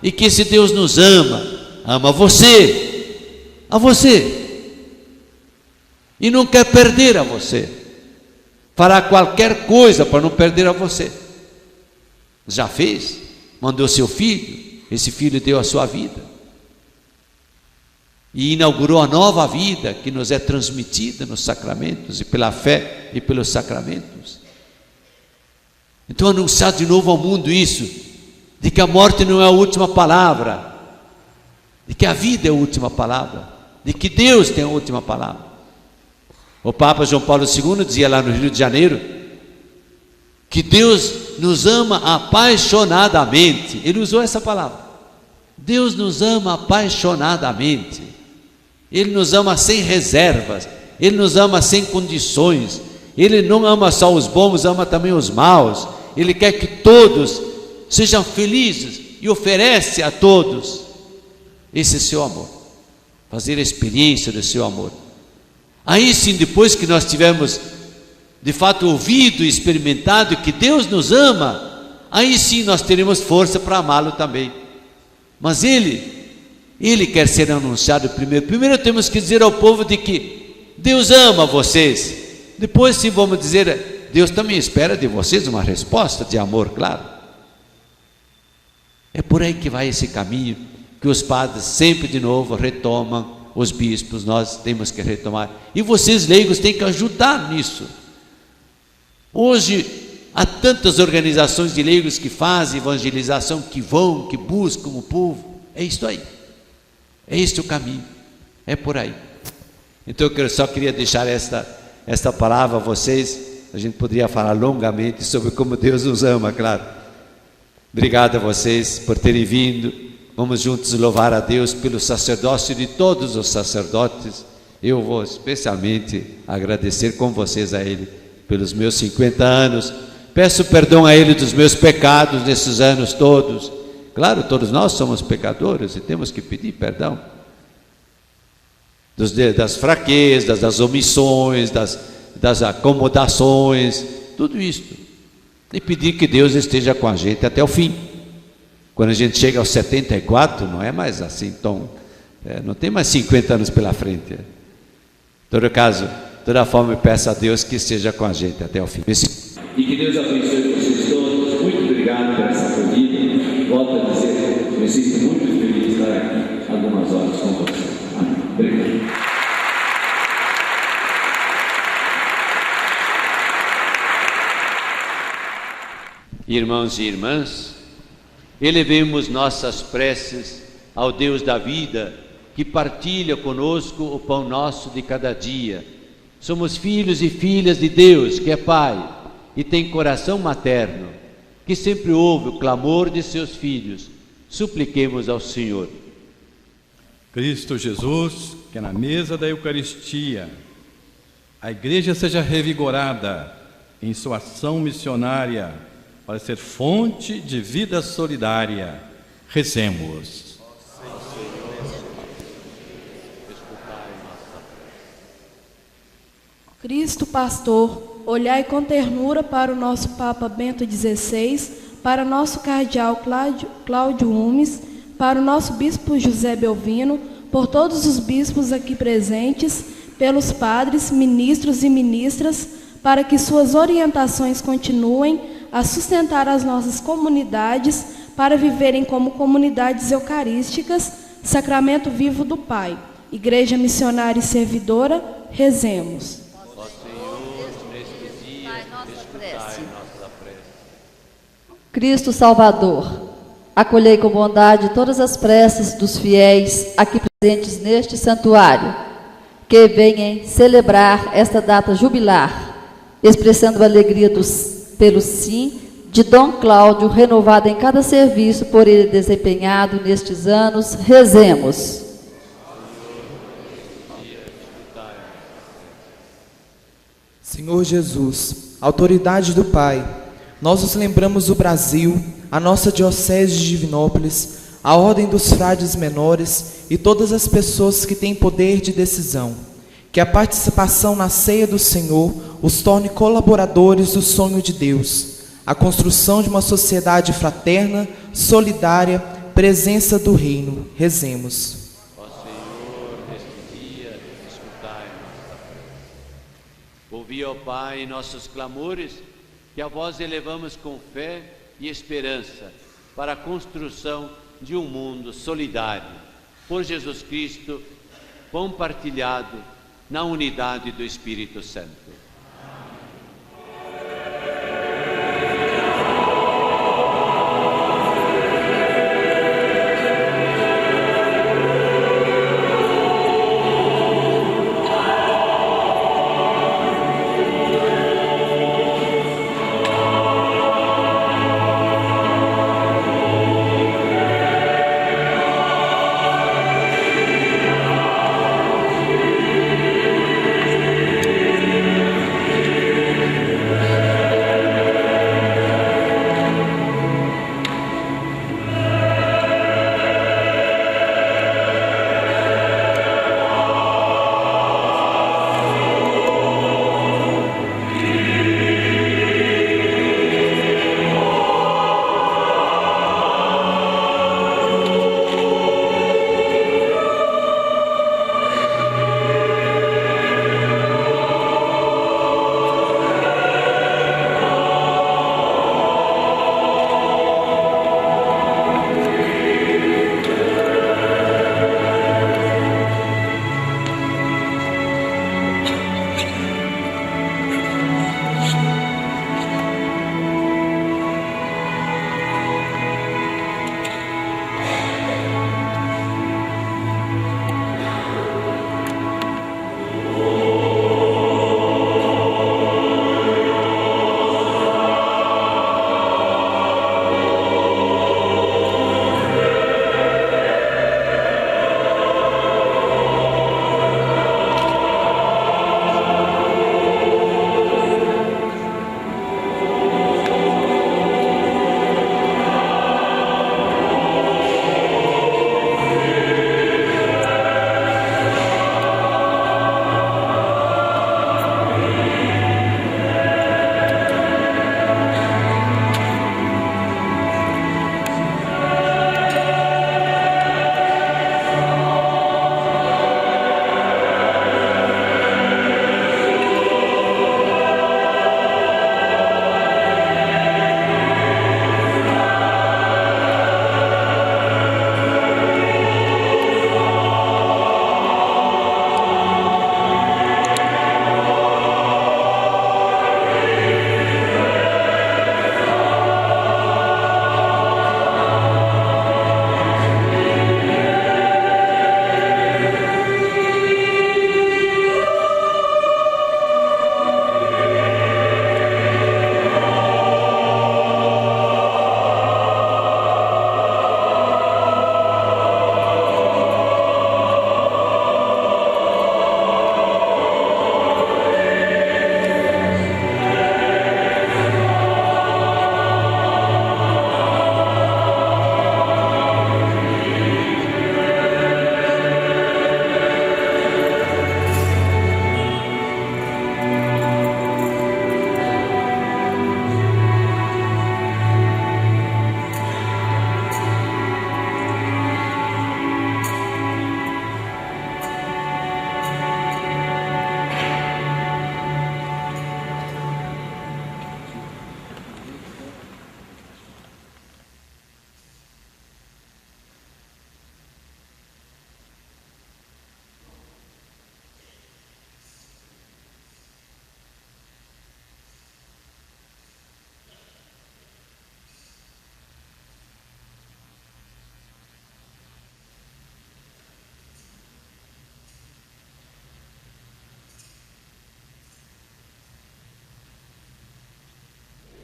e que esse Deus nos ama você, a você, e não quer perder a você, fará qualquer coisa para não perder a você. Já fez, mandou seu filho, esse filho deu a sua vida, e inaugurou a nova vida que nos é transmitida nos sacramentos, e pela fé e pelos sacramentos. Então, anunciar de novo ao mundo isso, de que a morte não é a última palavra, de que a vida é a última palavra, de que Deus tem a última palavra. O Papa João Paulo II dizia lá no Rio de Janeiro, que Deus nos ama apaixonadamente. Ele usou essa palavra. Deus nos ama apaixonadamente. Ele nos ama sem reservas, Ele nos ama sem condições. Ele não ama só os bons, ama também os maus. Ele quer que todos sejam felizes e oferece a todos esse seu amor, fazer a experiência do seu amor. Aí sim, depois que nós tivermos de fato ouvido e experimentado que Deus nos ama, aí sim nós teremos força para amá-lo também. Mas Ele quer ser anunciado primeiro. Primeiro temos que dizer ao povo de que Deus ama vocês. Depois sim vamos dizer, Deus também espera de vocês uma resposta de amor, claro. É por aí que vai esse caminho, que os padres sempre de novo retomam, os bispos, nós temos que retomar. E vocês leigos têm que ajudar nisso. Hoje, há tantas organizações de leigos que fazem evangelização, que vão, que buscam o povo. É isso aí. É este o caminho. É por aí. Então eu só queria deixar esta palavra a vocês. A gente poderia falar longamente sobre como Deus nos ama, claro. Obrigado a vocês por terem vindo. Vamos juntos louvar a Deus pelo sacerdócio de todos os sacerdotes. Eu vou especialmente agradecer com vocês a Ele pelos meus 50 anos. Peço perdão a Ele dos meus pecados nesses anos todos. Claro, todos nós somos pecadores e temos que pedir perdão. Das fraquezas, das omissões, das acomodações, tudo isto. E pedir que Deus esteja com a gente até o fim. Quando a gente chega aos 74, não é mais assim, não tem mais 50 anos pela frente. Em todo caso, de toda forma, eu peço a Deus que esteja com a gente até o fim. E que Deus abençoe vocês todos. Muito obrigado por essa acolhida. Volto a dizer, me sinto muito feliz de estar aqui algumas horas com vocês. Amém. Obrigado. Irmãos e irmãs, elevemos nossas preces ao Deus da vida, que partilha conosco o pão nosso de cada dia. Somos filhos e filhas de Deus, que é Pai, e tem coração materno, que sempre ouve o clamor de seus filhos. Supliquemos ao Senhor. Cristo Jesus, que na mesa da Eucaristia a Igreja seja revigorada em sua ação missionária para ser fonte de vida solidária. Rezemos. Cristo Pastor, olhai com ternura para o nosso Papa Bento XVI, para nosso Cardeal Cláudio Umes, para o nosso Bispo José Belvino, por todos os bispos aqui presentes, pelos padres, ministros e ministras, para que suas orientações continuem a sustentar as nossas comunidades para viverem como comunidades eucarísticas, sacramento vivo do Pai. Igreja missionária e servidora, rezemos. Ó Senhor, neste dia, escutai nossa prece. Cristo Salvador, acolhei com bondade todas as preces dos fiéis aqui presentes neste santuário, que venham celebrar esta data jubilar, expressando a alegria pelo sim de Dom Cláudio, renovado em cada serviço por ele desempenhado nestes anos. Rezemos. Senhor Jesus, autoridade do Pai, nós nos lembramos do Brasil, a nossa diocese de Divinópolis, a ordem dos frades menores e todas as pessoas que têm poder de decisão. Que a participação na ceia do Senhor os torne colaboradores do sonho de Deus, a construção de uma sociedade fraterna, solidária, presença do reino. Rezemos. Ó Senhor, neste dia, escutai nossa prece. Ouvi, ó Pai, nossos clamores, que a vós elevamos com fé e esperança para a construção de um mundo solidário. Por Jesus Cristo, pão partilhado na unidade do Espírito Santo.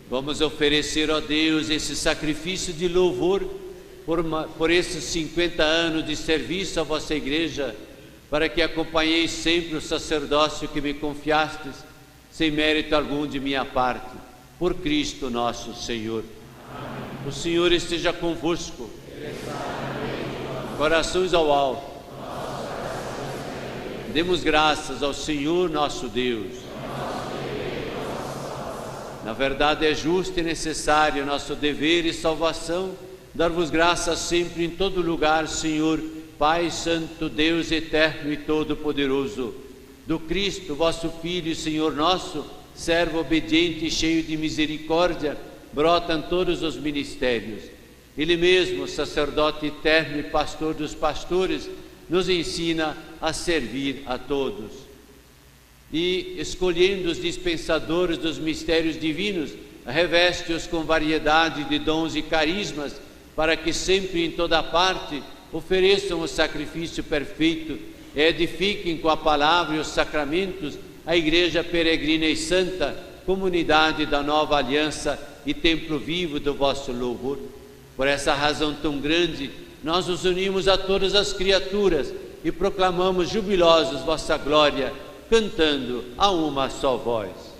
Vamos oferecer, ó Deus, esse sacrifício de louvor por esses 50 anos de serviço à vossa igreja, para que acompanheis sempre o sacerdócio que me confiastes, sem mérito algum de minha parte, por Cristo nosso Senhor. Amém. O Senhor esteja convosco. Corações ao alto. Demos graças ao Senhor nosso Deus. Na verdade é justo e necessário, nosso dever e salvação, dar-vos graças sempre em todo lugar, Senhor, Pai Santo, Deus eterno e todo-poderoso, do Cristo, vosso Filho e Senhor nosso, servo obediente e cheio de misericórdia, brotam todos os ministérios. Ele mesmo, sacerdote eterno e pastor dos pastores, nos ensina a servir a todos. E, escolhendo os dispensadores dos mistérios divinos, reveste-os com variedade de dons e carismas, para que sempre e em toda parte ofereçam o sacrifício perfeito e edifiquem com a palavra e os sacramentos a Igreja peregrina e santa, comunidade da nova aliança e templo vivo do vosso louvor. Por essa razão tão grande, nós nos unimos a todas as criaturas e proclamamos jubilosos vossa glória, cantando a uma só voz.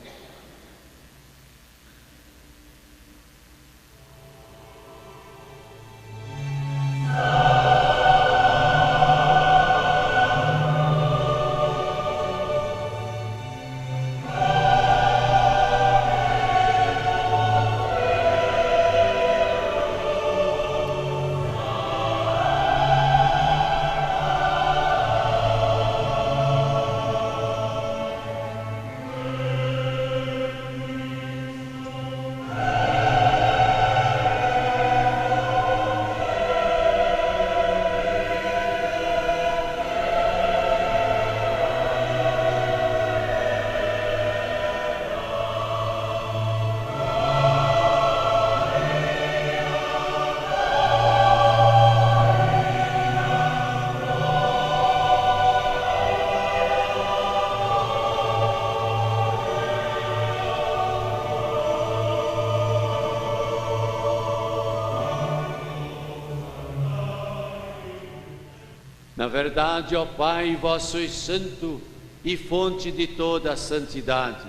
Na verdade, ó Pai, vós sois santo e fonte de toda a santidade.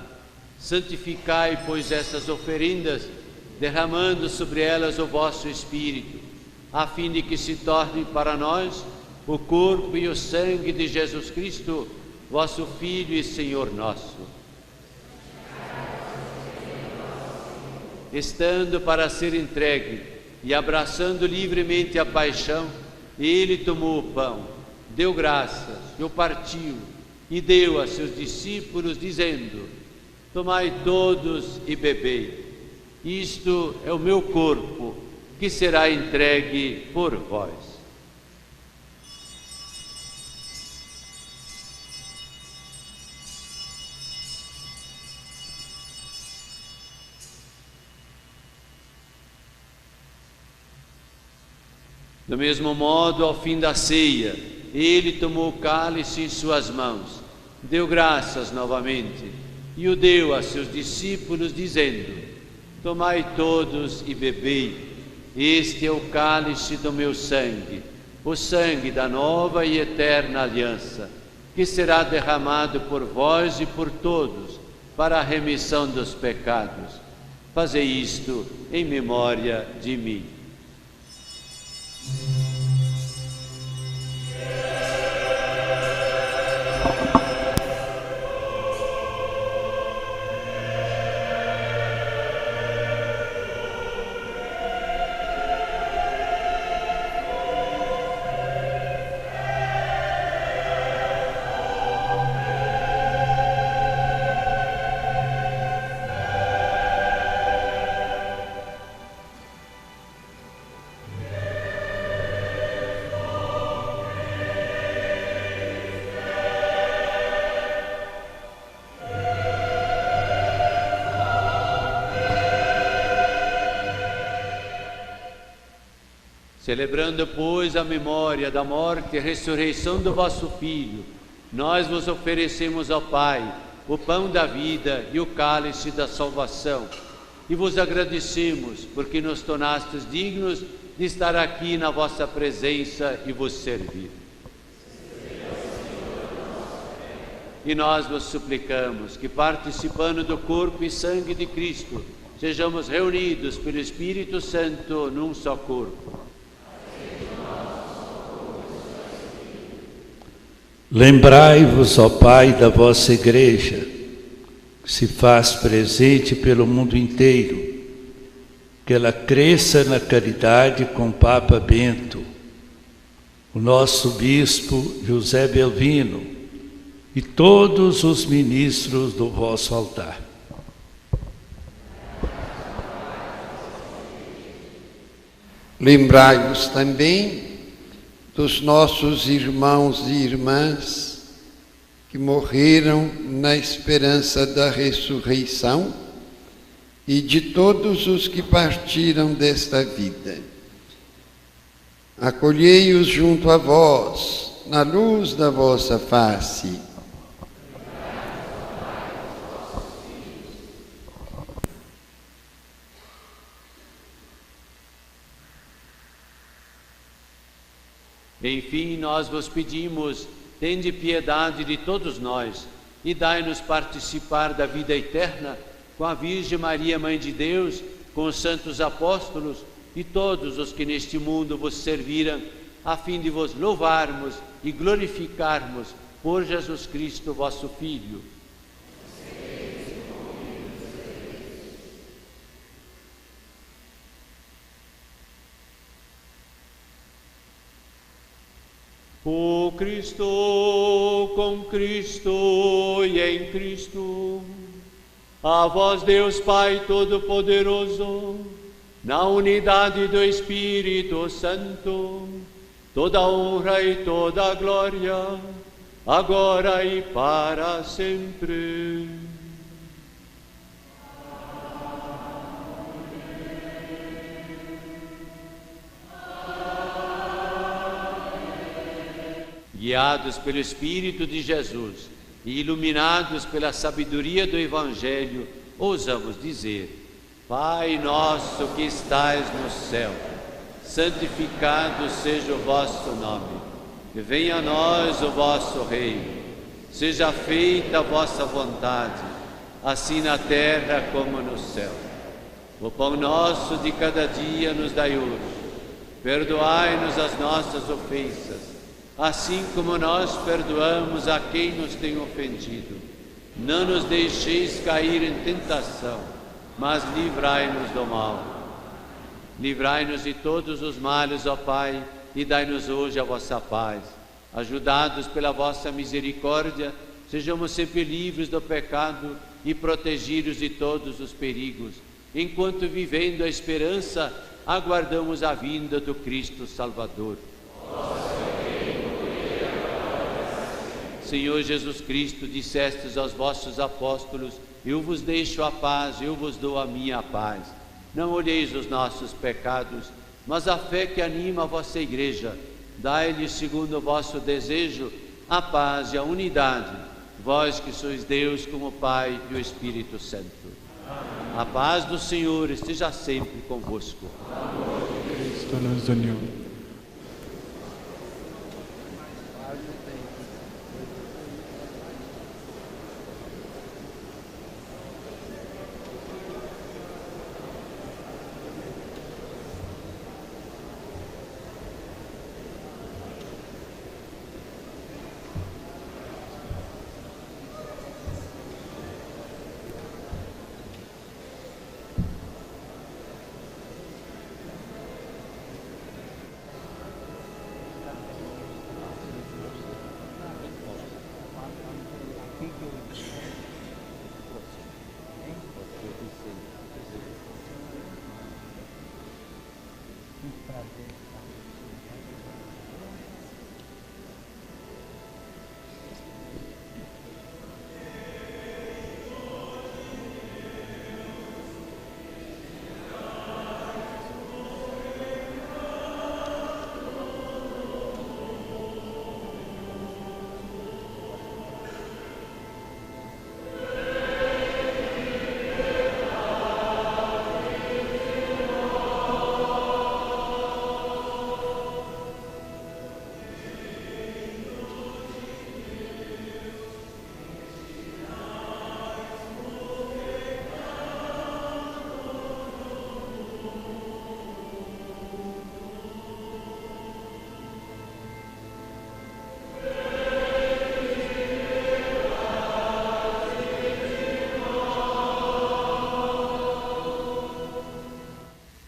Santificai, pois, essas oferendas, derramando sobre elas o vosso Espírito, a fim de que se tornem para nós o corpo e o sangue de Jesus Cristo, vosso Filho e Senhor nosso. Estando para ser entregue e abraçando livremente a paixão, ele tomou o pão, deu graças, e o partiu, e deu a seus discípulos, dizendo: tomai todos e bebei. Isto é o meu corpo, que será entregue por vós. Do mesmo modo, ao fim da ceia, ele tomou o cálice em suas mãos, deu graças novamente e o deu a seus discípulos, dizendo: tomai todos e bebei. Este é o cálice do meu sangue, o sangue da nova e eterna aliança, que será derramado por vós e por todos para a remissão dos pecados. Fazei isto em memória de mim. Celebrando, pois, a memória da morte e ressurreição do vosso Filho, nós vos oferecemos ao Pai o pão da vida e o cálice da salvação. e vos agradecemos, porque nos tornastes dignos de estar aqui na vossa presença e vos servir. E nós vos suplicamos que, participando do corpo e sangue de Cristo, sejamos reunidos pelo Espírito Santo num só corpo. Lembrai-vos, ó Pai, da vossa Igreja, que se faz presente pelo mundo inteiro, que ela cresça na caridade com o Papa Bento, o nosso Bispo José Belvino e todos os ministros do vosso altar. Lembrai-vos também dos nossos irmãos e irmãs que morreram na esperança da ressurreição e de todos os que partiram desta vida. Acolhei-os junto a vós, na luz da vossa face. Enfim, nós vos pedimos, tende piedade de todos nós e dai-nos participar da vida eterna com a Virgem Maria, Mãe de Deus, com os santos apóstolos e todos os que neste mundo vos serviram, a fim de vos louvarmos e glorificarmos por Jesus Cristo, vosso Filho. O Cristo, com Cristo e em Cristo, a vós Deus Pai Todo-Poderoso, na unidade do Espírito Santo, toda honra e toda glória, agora e para sempre. Guiados pelo Espírito de Jesus e iluminados pela sabedoria do Evangelho, ousamos dizer: Pai nosso que estais no céu, santificado seja o vosso nome. Venha a nós o vosso reino. Seja feita a vossa vontade, assim na terra como no céu. O pão nosso de cada dia nos dai hoje. Perdoai-nos as nossas ofensas, assim como nós perdoamos a quem nos tem ofendido. Não nos deixeis cair em tentação, mas livrai-nos do mal. Livrai-nos de todos os males, ó Pai, e dai-nos hoje a vossa paz. Ajudados pela vossa misericórdia, sejamos sempre livres do pecado e protegidos de todos os perigos, enquanto, vivendo a esperança, aguardamos a vinda do Cristo Salvador. Senhor Jesus Cristo, dissestes aos vossos apóstolos: eu vos deixo a paz, eu vos dou a minha paz. Não olheis os nossos pecados, mas a fé que anima a vossa Igreja. Dai-lhe, segundo o vosso desejo, a paz e a unidade, vós que sois Deus como o Pai e o Espírito Santo. Amém. A paz do Senhor esteja sempre convosco. Cristo nos uniu.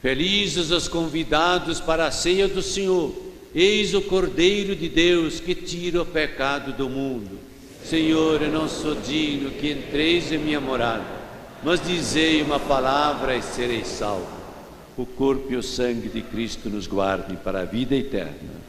Felizes os convidados para a ceia do Senhor. Eis o Cordeiro de Deus que tira o pecado do mundo. Senhor, eu não sou digno que entreis em minha morada, mas dizei uma palavra e serei salvo. O corpo e o sangue de Cristo nos guardem para a vida eterna.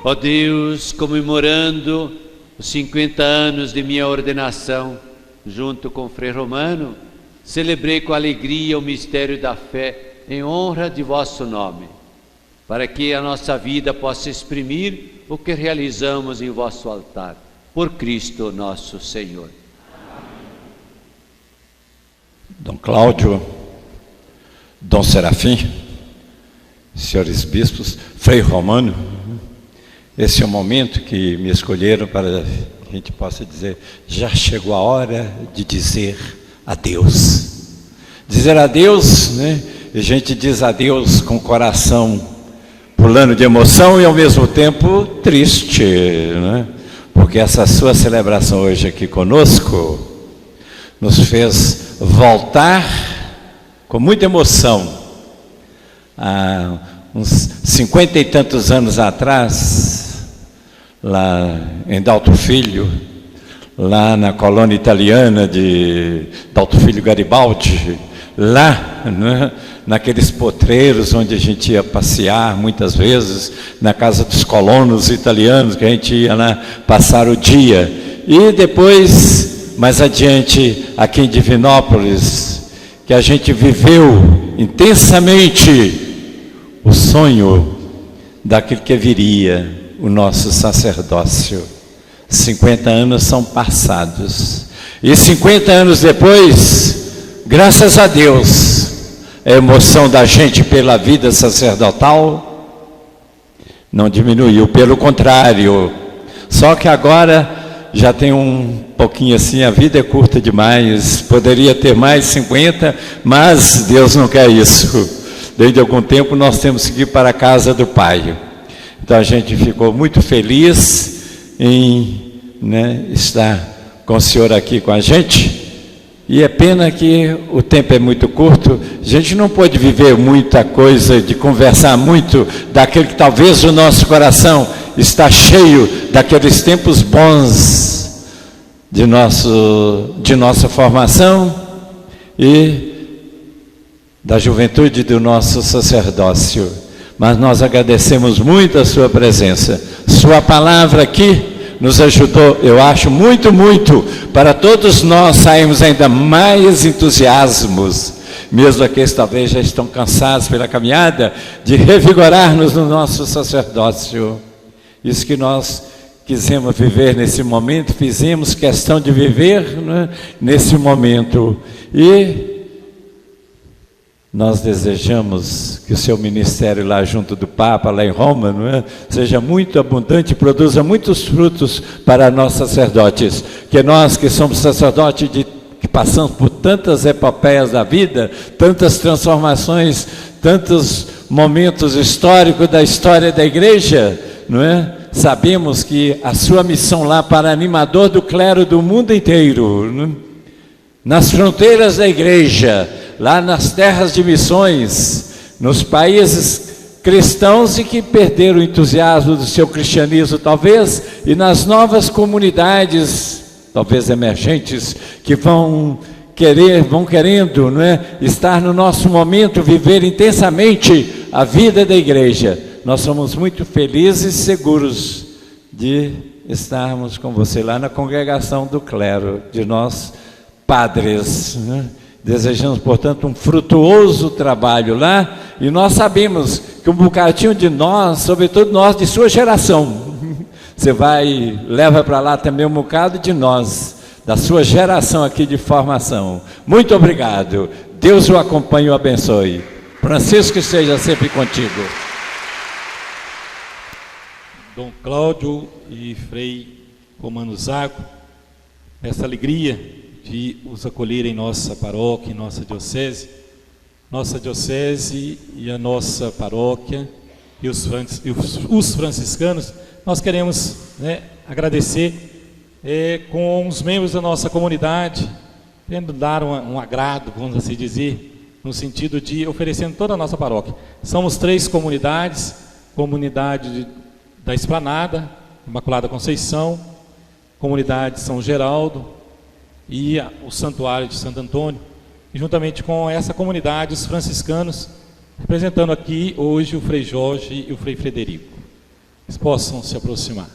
Ó Deus, comemorando os 50 anos de minha ordenação, junto com o Frei Romano, celebrei com alegria o mistério da fé em honra de vosso nome, para que a nossa vida possa exprimir o que realizamos em vosso altar. Por Cristo nosso Senhor. Dom Cláudio, Dom Serafim, senhores bispos, Frei Romano, esse é o momento que me escolheram para que a gente possa dizer, já chegou a hora de dizer adeus. Dizer adeus, né? E a gente diz adeus com o coração pulando de emoção e ao mesmo tempo triste, né? Porque essa sua celebração hoje aqui conosco nos fez voltar com muita emoção. Há uns 50 e tantos anos atrás, lá em Dalto Filho, lá na colônia italiana de Dalto Filho Garibaldi, lá, né, naqueles potreiros onde a gente ia passear muitas vezes, na casa dos colonos italianos, que a gente ia lá passar o dia. E depois, mais adiante, aqui em Divinópolis, que a gente viveu intensamente o sonho daquele que viria, o nosso sacerdócio. 50 anos são passados. E 50 anos depois, graças a Deus, a emoção da gente pela vida sacerdotal não diminuiu, pelo contrário. Só que agora já tem um pouquinho assim, a vida é curta demais, poderia ter mais 50, mas Deus não quer isso. Desde algum tempo nós temos que ir para a casa do Pai. Então a gente ficou muito feliz em, né, estar com o Senhor aqui com a gente. E é pena que o tempo é muito curto, a gente não pôde viver muita coisa, de conversar muito daquele que talvez o nosso coração está cheio daqueles tempos bons de nossa formação e da juventude do nosso sacerdócio. Mas nós agradecemos muito a sua presença. Sua palavra aqui nos ajudou, eu acho, muito, muito, para todos nós sairmos ainda mais entusiasmos, mesmo aqueles que talvez já estão cansados pela caminhada, de revigorar-nos no nosso sacerdócio. Isso que nós quisemos viver nesse momento, fizemos questão de viver, né, nesse momento. E nós desejamos que o seu ministério lá junto do Papa, lá em Roma, não é, seja muito abundante e produza muitos frutos para nós sacerdotes. Que nós que somos sacerdotes, que passamos por tantas epopeias da vida, tantas transformações, tantos momentos históricos da história da igreja, não é? Sabemos que a sua missão lá para animador do clero do mundo inteiro, não é? Nas fronteiras da igreja, lá nas terras de missões, nos países cristãos e que perderam o entusiasmo do seu cristianismo talvez, e nas novas comunidades, talvez emergentes, que vão querendo, não é, estar no nosso momento, viver intensamente a vida da igreja. Nós somos muito felizes e seguros de estarmos com você lá na congregação do clero, de nós padres, né? Desejamos, portanto, um frutuoso trabalho lá, e nós sabemos que um bocadinho de nós, sobretudo nós de sua geração, você leva para lá também um bocado de nós, da sua geração aqui de formação. Muito obrigado, Deus o acompanhe e o abençoe. Francisco esteja sempre contigo. Dom Cláudio e Frei Romano Zago, essa alegria de os acolher em nossa paróquia, em nossa diocese e a nossa paróquia e os franciscanos, nós queremos, né, agradecer com os membros da nossa comunidade, querendo dar um agrado, vamos assim dizer, no sentido de oferecendo toda a nossa paróquia. Somos 3 comunidades: comunidade da Esplanada, Imaculada Conceição, comunidade São Geraldo e o Santuário de Santo Antônio, e juntamente com essa comunidade, os franciscanos, representando aqui hoje o Frei Jorge e o Frei Frederico. Eles possam se aproximar.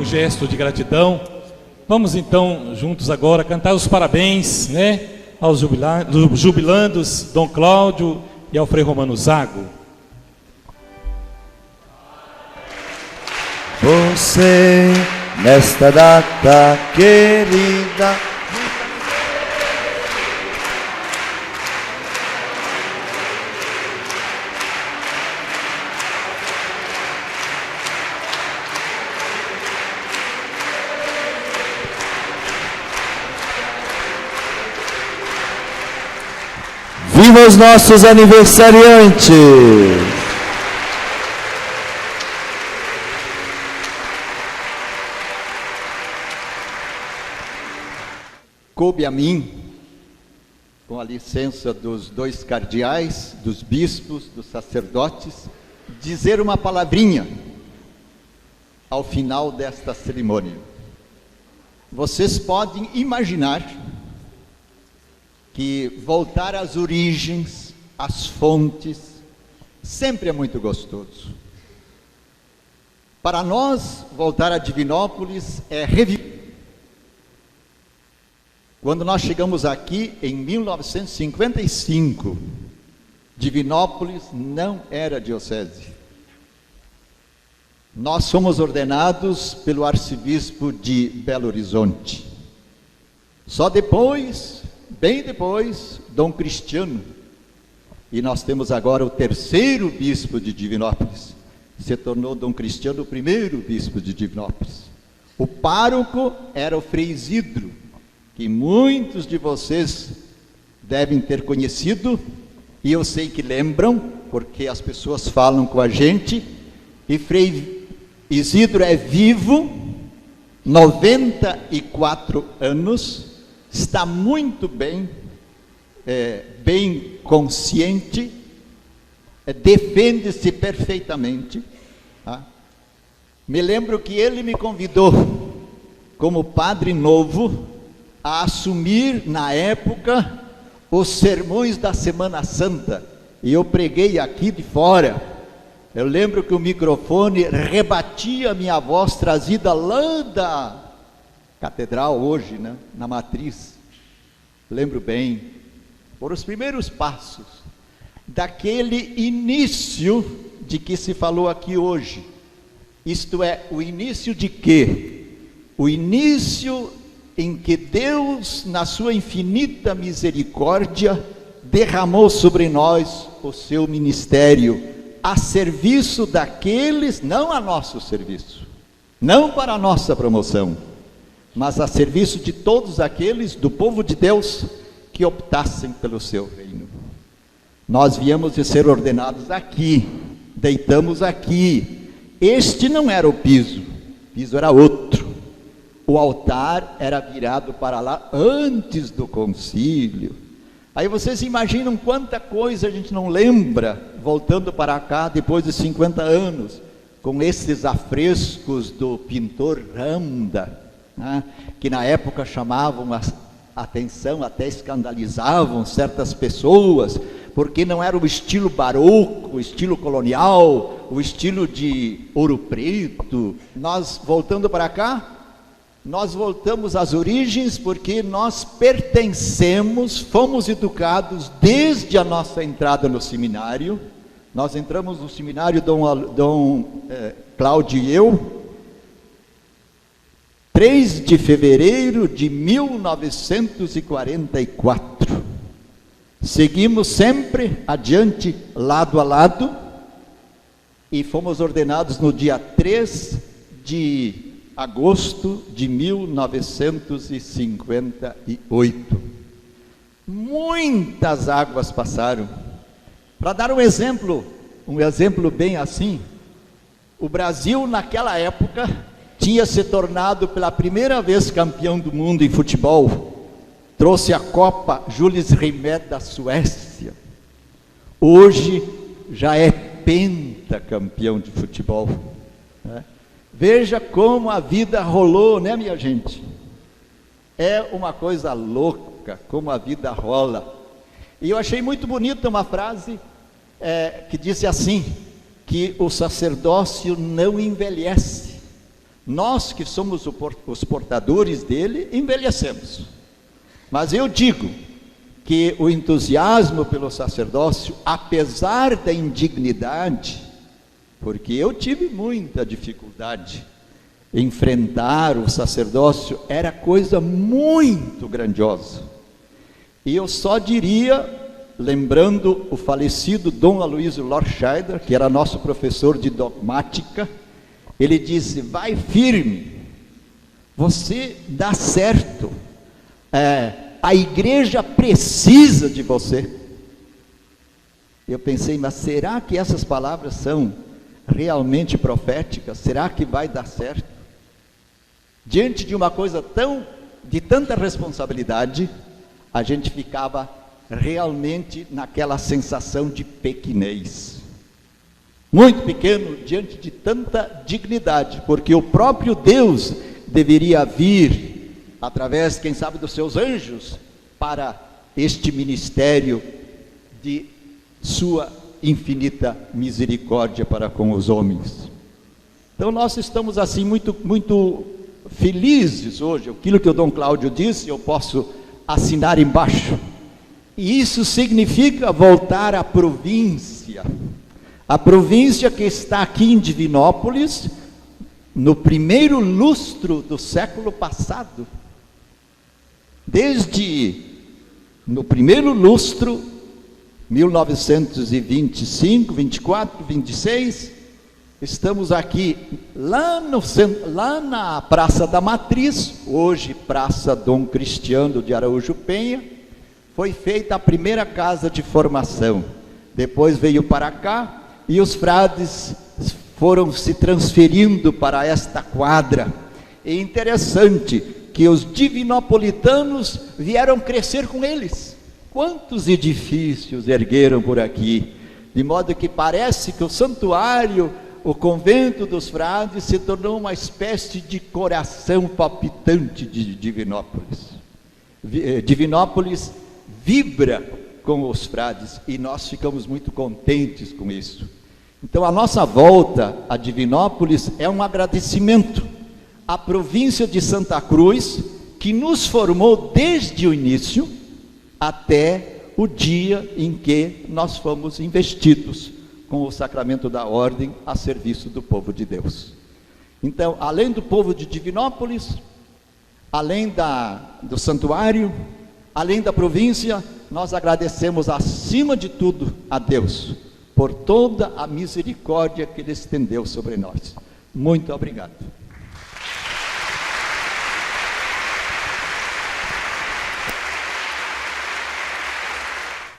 gesto de gratidão. Vamos então juntos agora cantar os parabéns, né, aos jubilandos Dom Cláudio e ao Frei Romano Zago. Você, nesta data querida, viva os nossos aniversariantes! Coube a mim, com a licença dos dois cardeais, dos bispos, dos sacerdotes, dizer uma palavrinha ao final desta cerimônia. Vocês podem imaginar que voltar às origens, às fontes, sempre é muito gostoso. Para nós, voltar a Divinópolis é reviver. Quando nós chegamos aqui em 1955, Divinópolis não era diocese. Nós fomos ordenados pelo arcebispo de Belo Horizonte. Só depois, bem depois, Dom Cristiano, e nós temos agora o terceiro bispo de Divinópolis, se tornou Dom Cristiano o primeiro bispo de Divinópolis. O pároco era o Frei Isidro, que muitos de vocês devem ter conhecido, e eu sei que lembram, porque as pessoas falam com a gente, e Frei Isidro é vivo, 94 anos, está muito bem, bem consciente, defende-se perfeitamente. Tá? Me lembro que ele me convidou, como padre novo, a assumir, na época, os sermões da Semana Santa, e eu preguei aqui de fora. Eu lembro que o microfone rebatia a minha voz trazida lá da catedral hoje, né, na matriz. Lembro bem, foram os primeiros passos daquele início de que se falou aqui hoje. Isto é, o início de quê? O início em que Deus, na sua infinita misericórdia, derramou sobre nós o seu ministério, a serviço daqueles, não a nosso serviço, não para a nossa promoção, mas a serviço de todos aqueles do povo de Deus que optassem pelo seu reino. Nós viemos de ser ordenados aqui, deitamos aqui. Este não era o piso era outro. O altar era virado para lá antes do concílio. Aí vocês imaginam quanta coisa a gente não lembra, voltando para cá depois de 50 anos, com esses afrescos do pintor Randa, né, que na época chamavam a atenção, até escandalizavam certas pessoas, porque não era o estilo barroco, o estilo colonial, o estilo de Ouro Preto. Nós, voltando para cá, nós voltamos às origens, porque nós pertencemos, fomos educados desde a nossa entrada no seminário. Nós entramos no seminário, Dom Cláudio e eu, 3 de fevereiro de 1944. Seguimos sempre adiante, lado a lado, e fomos ordenados no dia 3 de agosto de 1958. Muitas águas passaram. Para dar um exemplo bem assim, o Brasil naquela época tinha se tornado pela primeira vez campeão do mundo em futebol. Trouxe a Copa Jules Rimet da Suécia. Hoje já é pentacampeão de futebol, né? Veja como a vida rolou, né, minha gente? É uma coisa louca como a vida rola. E eu achei muito bonita uma frase que disse assim, que o sacerdócio não envelhece, nós que somos os portadores dele, envelhecemos. Mas eu digo que o entusiasmo pelo sacerdócio, apesar da indignidade, porque eu tive muita dificuldade, enfrentar o sacerdócio era coisa muito grandiosa. E eu só diria, lembrando o falecido Dom Aloysio Lorscheider, que era nosso professor de dogmática, ele disse: vai firme, você dá certo, a igreja precisa de você. Eu pensei, mas será que essas palavras são realmente proféticas? Será que vai dar certo? Diante de uma coisa de tanta responsabilidade, a gente ficava realmente naquela sensação de pequenez, muito pequeno diante de tanta dignidade, porque o próprio Deus deveria vir, através, quem sabe, dos seus anjos, para este ministério de sua infinita misericórdia para com os homens. Então nós estamos assim muito felizes hoje. Aquilo que o Dom Cláudio disse, eu posso assinar embaixo. E isso significa voltar à província. A província que está aqui em Divinópolis, no primeiro lustro do século passado. Desde no primeiro lustro, 1925, 24, 26, estamos aqui lá na Praça da Matriz, hoje Praça Dom Cristiano de Araújo Penha. Foi feita a primeira casa de formação, depois veio para cá e os frades foram se transferindo para esta quadra. É interessante que os divinopolitanos vieram crescer com eles. Quantos edifícios ergueram por aqui, de modo que parece que o santuário, o convento dos frades, se tornou uma espécie de coração palpitante de Divinópolis. Divinópolis vibra com os frades e nós ficamos muito contentes com isso. Então a nossa volta a Divinópolis é um agradecimento à província de Santa Cruz, que nos formou desde o início até o dia em que nós fomos investidos com o sacramento da ordem a serviço do povo de Deus. Então, além do povo de Divinópolis, além do santuário, além da província, nós agradecemos acima de tudo a Deus por toda a misericórdia que Ele estendeu sobre nós. Muito obrigado.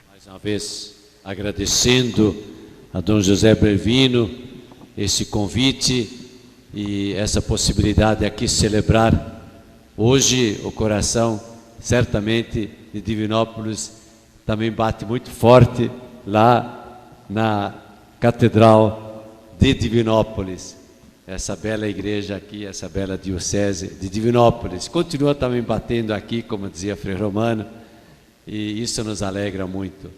Mais uma vez, agradecendo a Dom José Brevino esse convite e essa possibilidade de aqui celebrar. Hoje o coração, certamente, de Divinópolis também bate muito forte lá na Catedral de Divinópolis. Essa bela igreja aqui, essa bela diocese de Divinópolis. Continua também batendo aqui, como dizia Frei Romano, e isso nos alegra muito.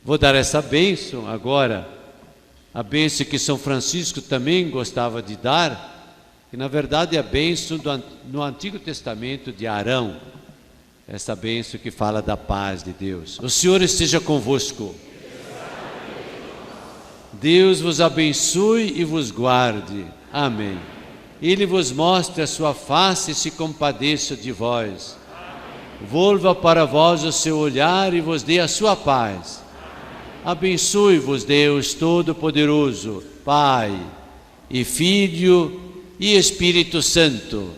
Vou dar essa bênção agora, a bênção que São Francisco também gostava de dar, que na verdade é a bênção no Antigo Testamento de Arão, essa bênção que fala da paz de Deus. O Senhor esteja convosco. Deus vos abençoe e vos guarde. Amém. Ele vos mostre a sua face e se compadeça de vós. Volva para vós o seu olhar e vos dê a sua paz. Abençoe-vos Deus Todo-Poderoso, Pai e Filho e Espírito Santo.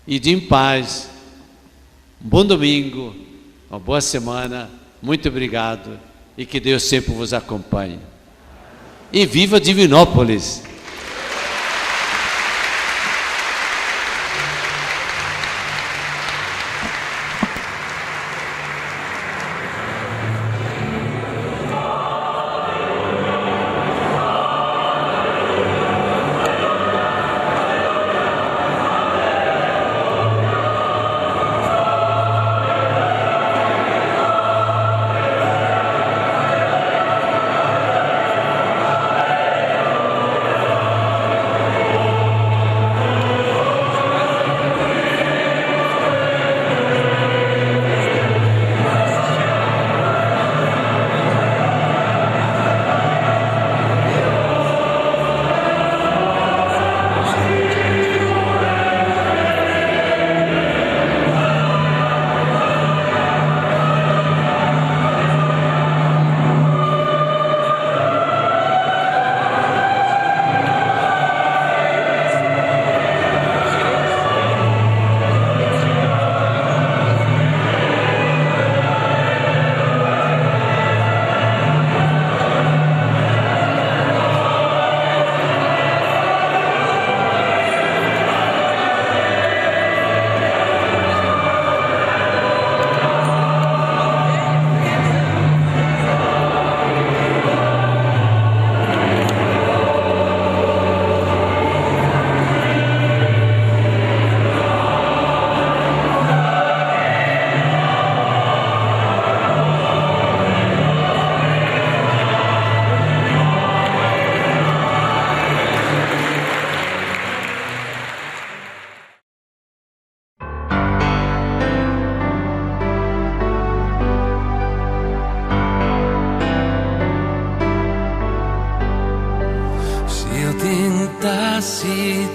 Ide em paz. Um bom domingo, uma boa semana. Muito obrigado e que Deus sempre vos acompanhe. E viva Divinópolis!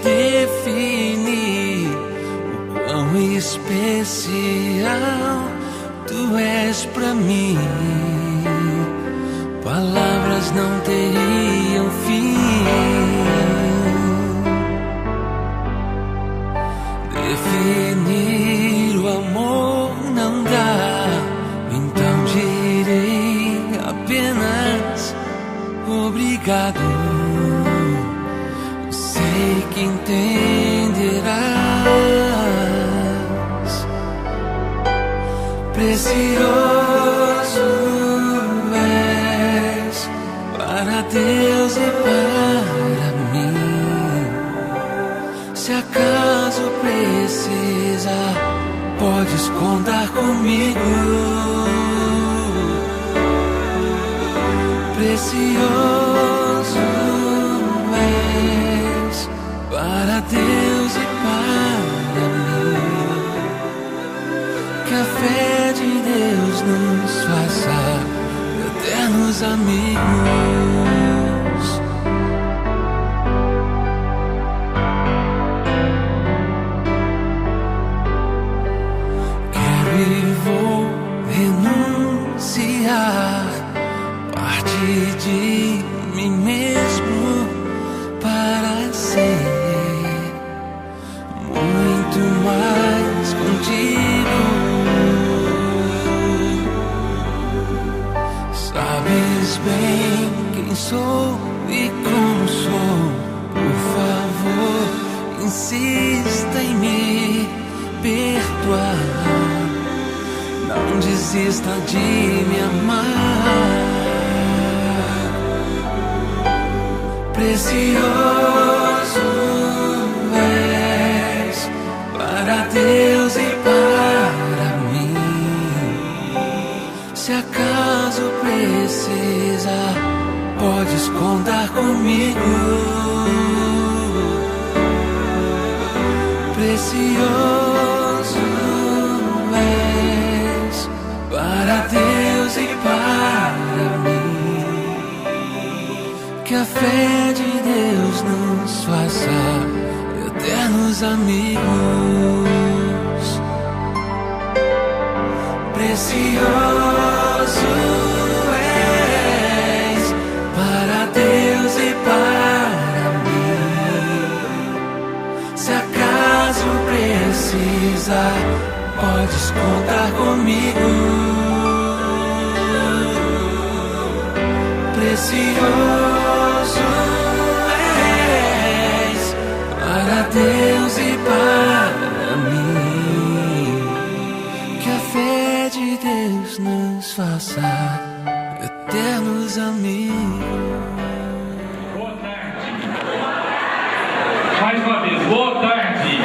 definir o quão especial tu és pra mim. Palavras não teriam fim. Definir o amor não dá, então direi apenas obrigado. Sei que entenderás. Precioso és para Deus e para mim. Se acaso precisar, podes contar comigo. Precioso és para Deus e para mim. Que a fé de Deus nos faça eternos amigos. Quero e vou renunciar parte de mim mesmo para ser muito mais contigo. Sabes bem quem sou e como sou. Por favor, insista em me perdoar. Não desista de me amar. Precioso és para Deus e para mim. Se acaso precisar, podes contar comigo. Precioso és para Deus e para mim. Que a fé de Deus nos faça eternos amigos. Precioso és para Deus e para mim. Se acaso precisar, podes contar comigo. Precioso és para Deus e para mim. Que a fé de Deus nos faça eternos amigos. Boa tarde. Mais uma vez, boa tarde.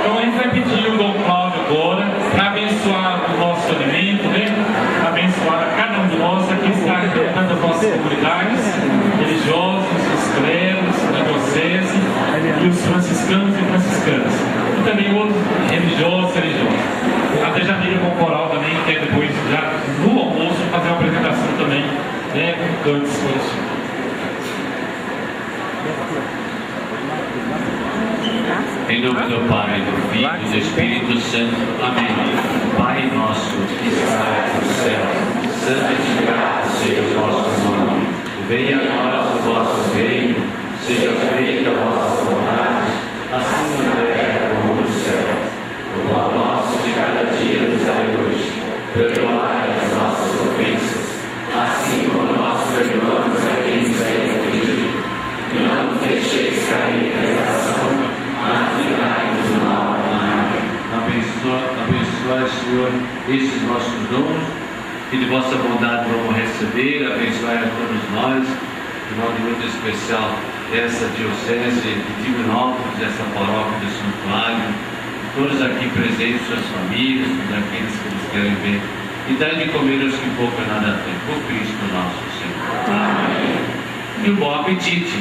Então a gente vai pedir o Dom Cláudio agora para abençoar o nosso alimento, né? Abençoar a cada um de nós aqui está representando as nossas comunidades, religiosos, os clérigos, a diocese e os franciscanos e franciscanas. E também outros religiosos e religiosas. Até já liga com o coral também, que é depois, já no almoço, fazer uma apresentação também, né, com cantos coletivos. Em nome do Pai, do Filho e do Espírito Santo. Amém. Pai nosso que estás no céu, santificado seja o vosso nome. Venha a nós o vosso reino, seja feita a vossa vontade, assim na terra como no céu. O pão nosso de cada dia nos dai hoje. Perdoai as nossas ofensas, assim como nós perdoamos a quem nos tem ofendido. E não nos deixeis cair em tentação, mas livrai-nos do mal. Amém. Abençoai, Senhor, estes nossos dons, que de vossa bondade vamos receber. Abençoai a todos nós, de modo muito especial, essa diocese de Divinópolis, essa paróquia do Santuário, todos aqui presentes, suas famílias, todos aqueles que nos querem ver. E dai de comer aos que pouco e nada têm, por Cristo nosso Senhor. Amém. E um bom apetite.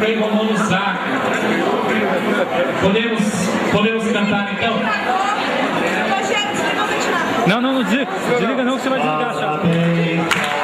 Frei Romano Zac. Podemos cantar então? Não, desliga não, que você vai desligar a chave.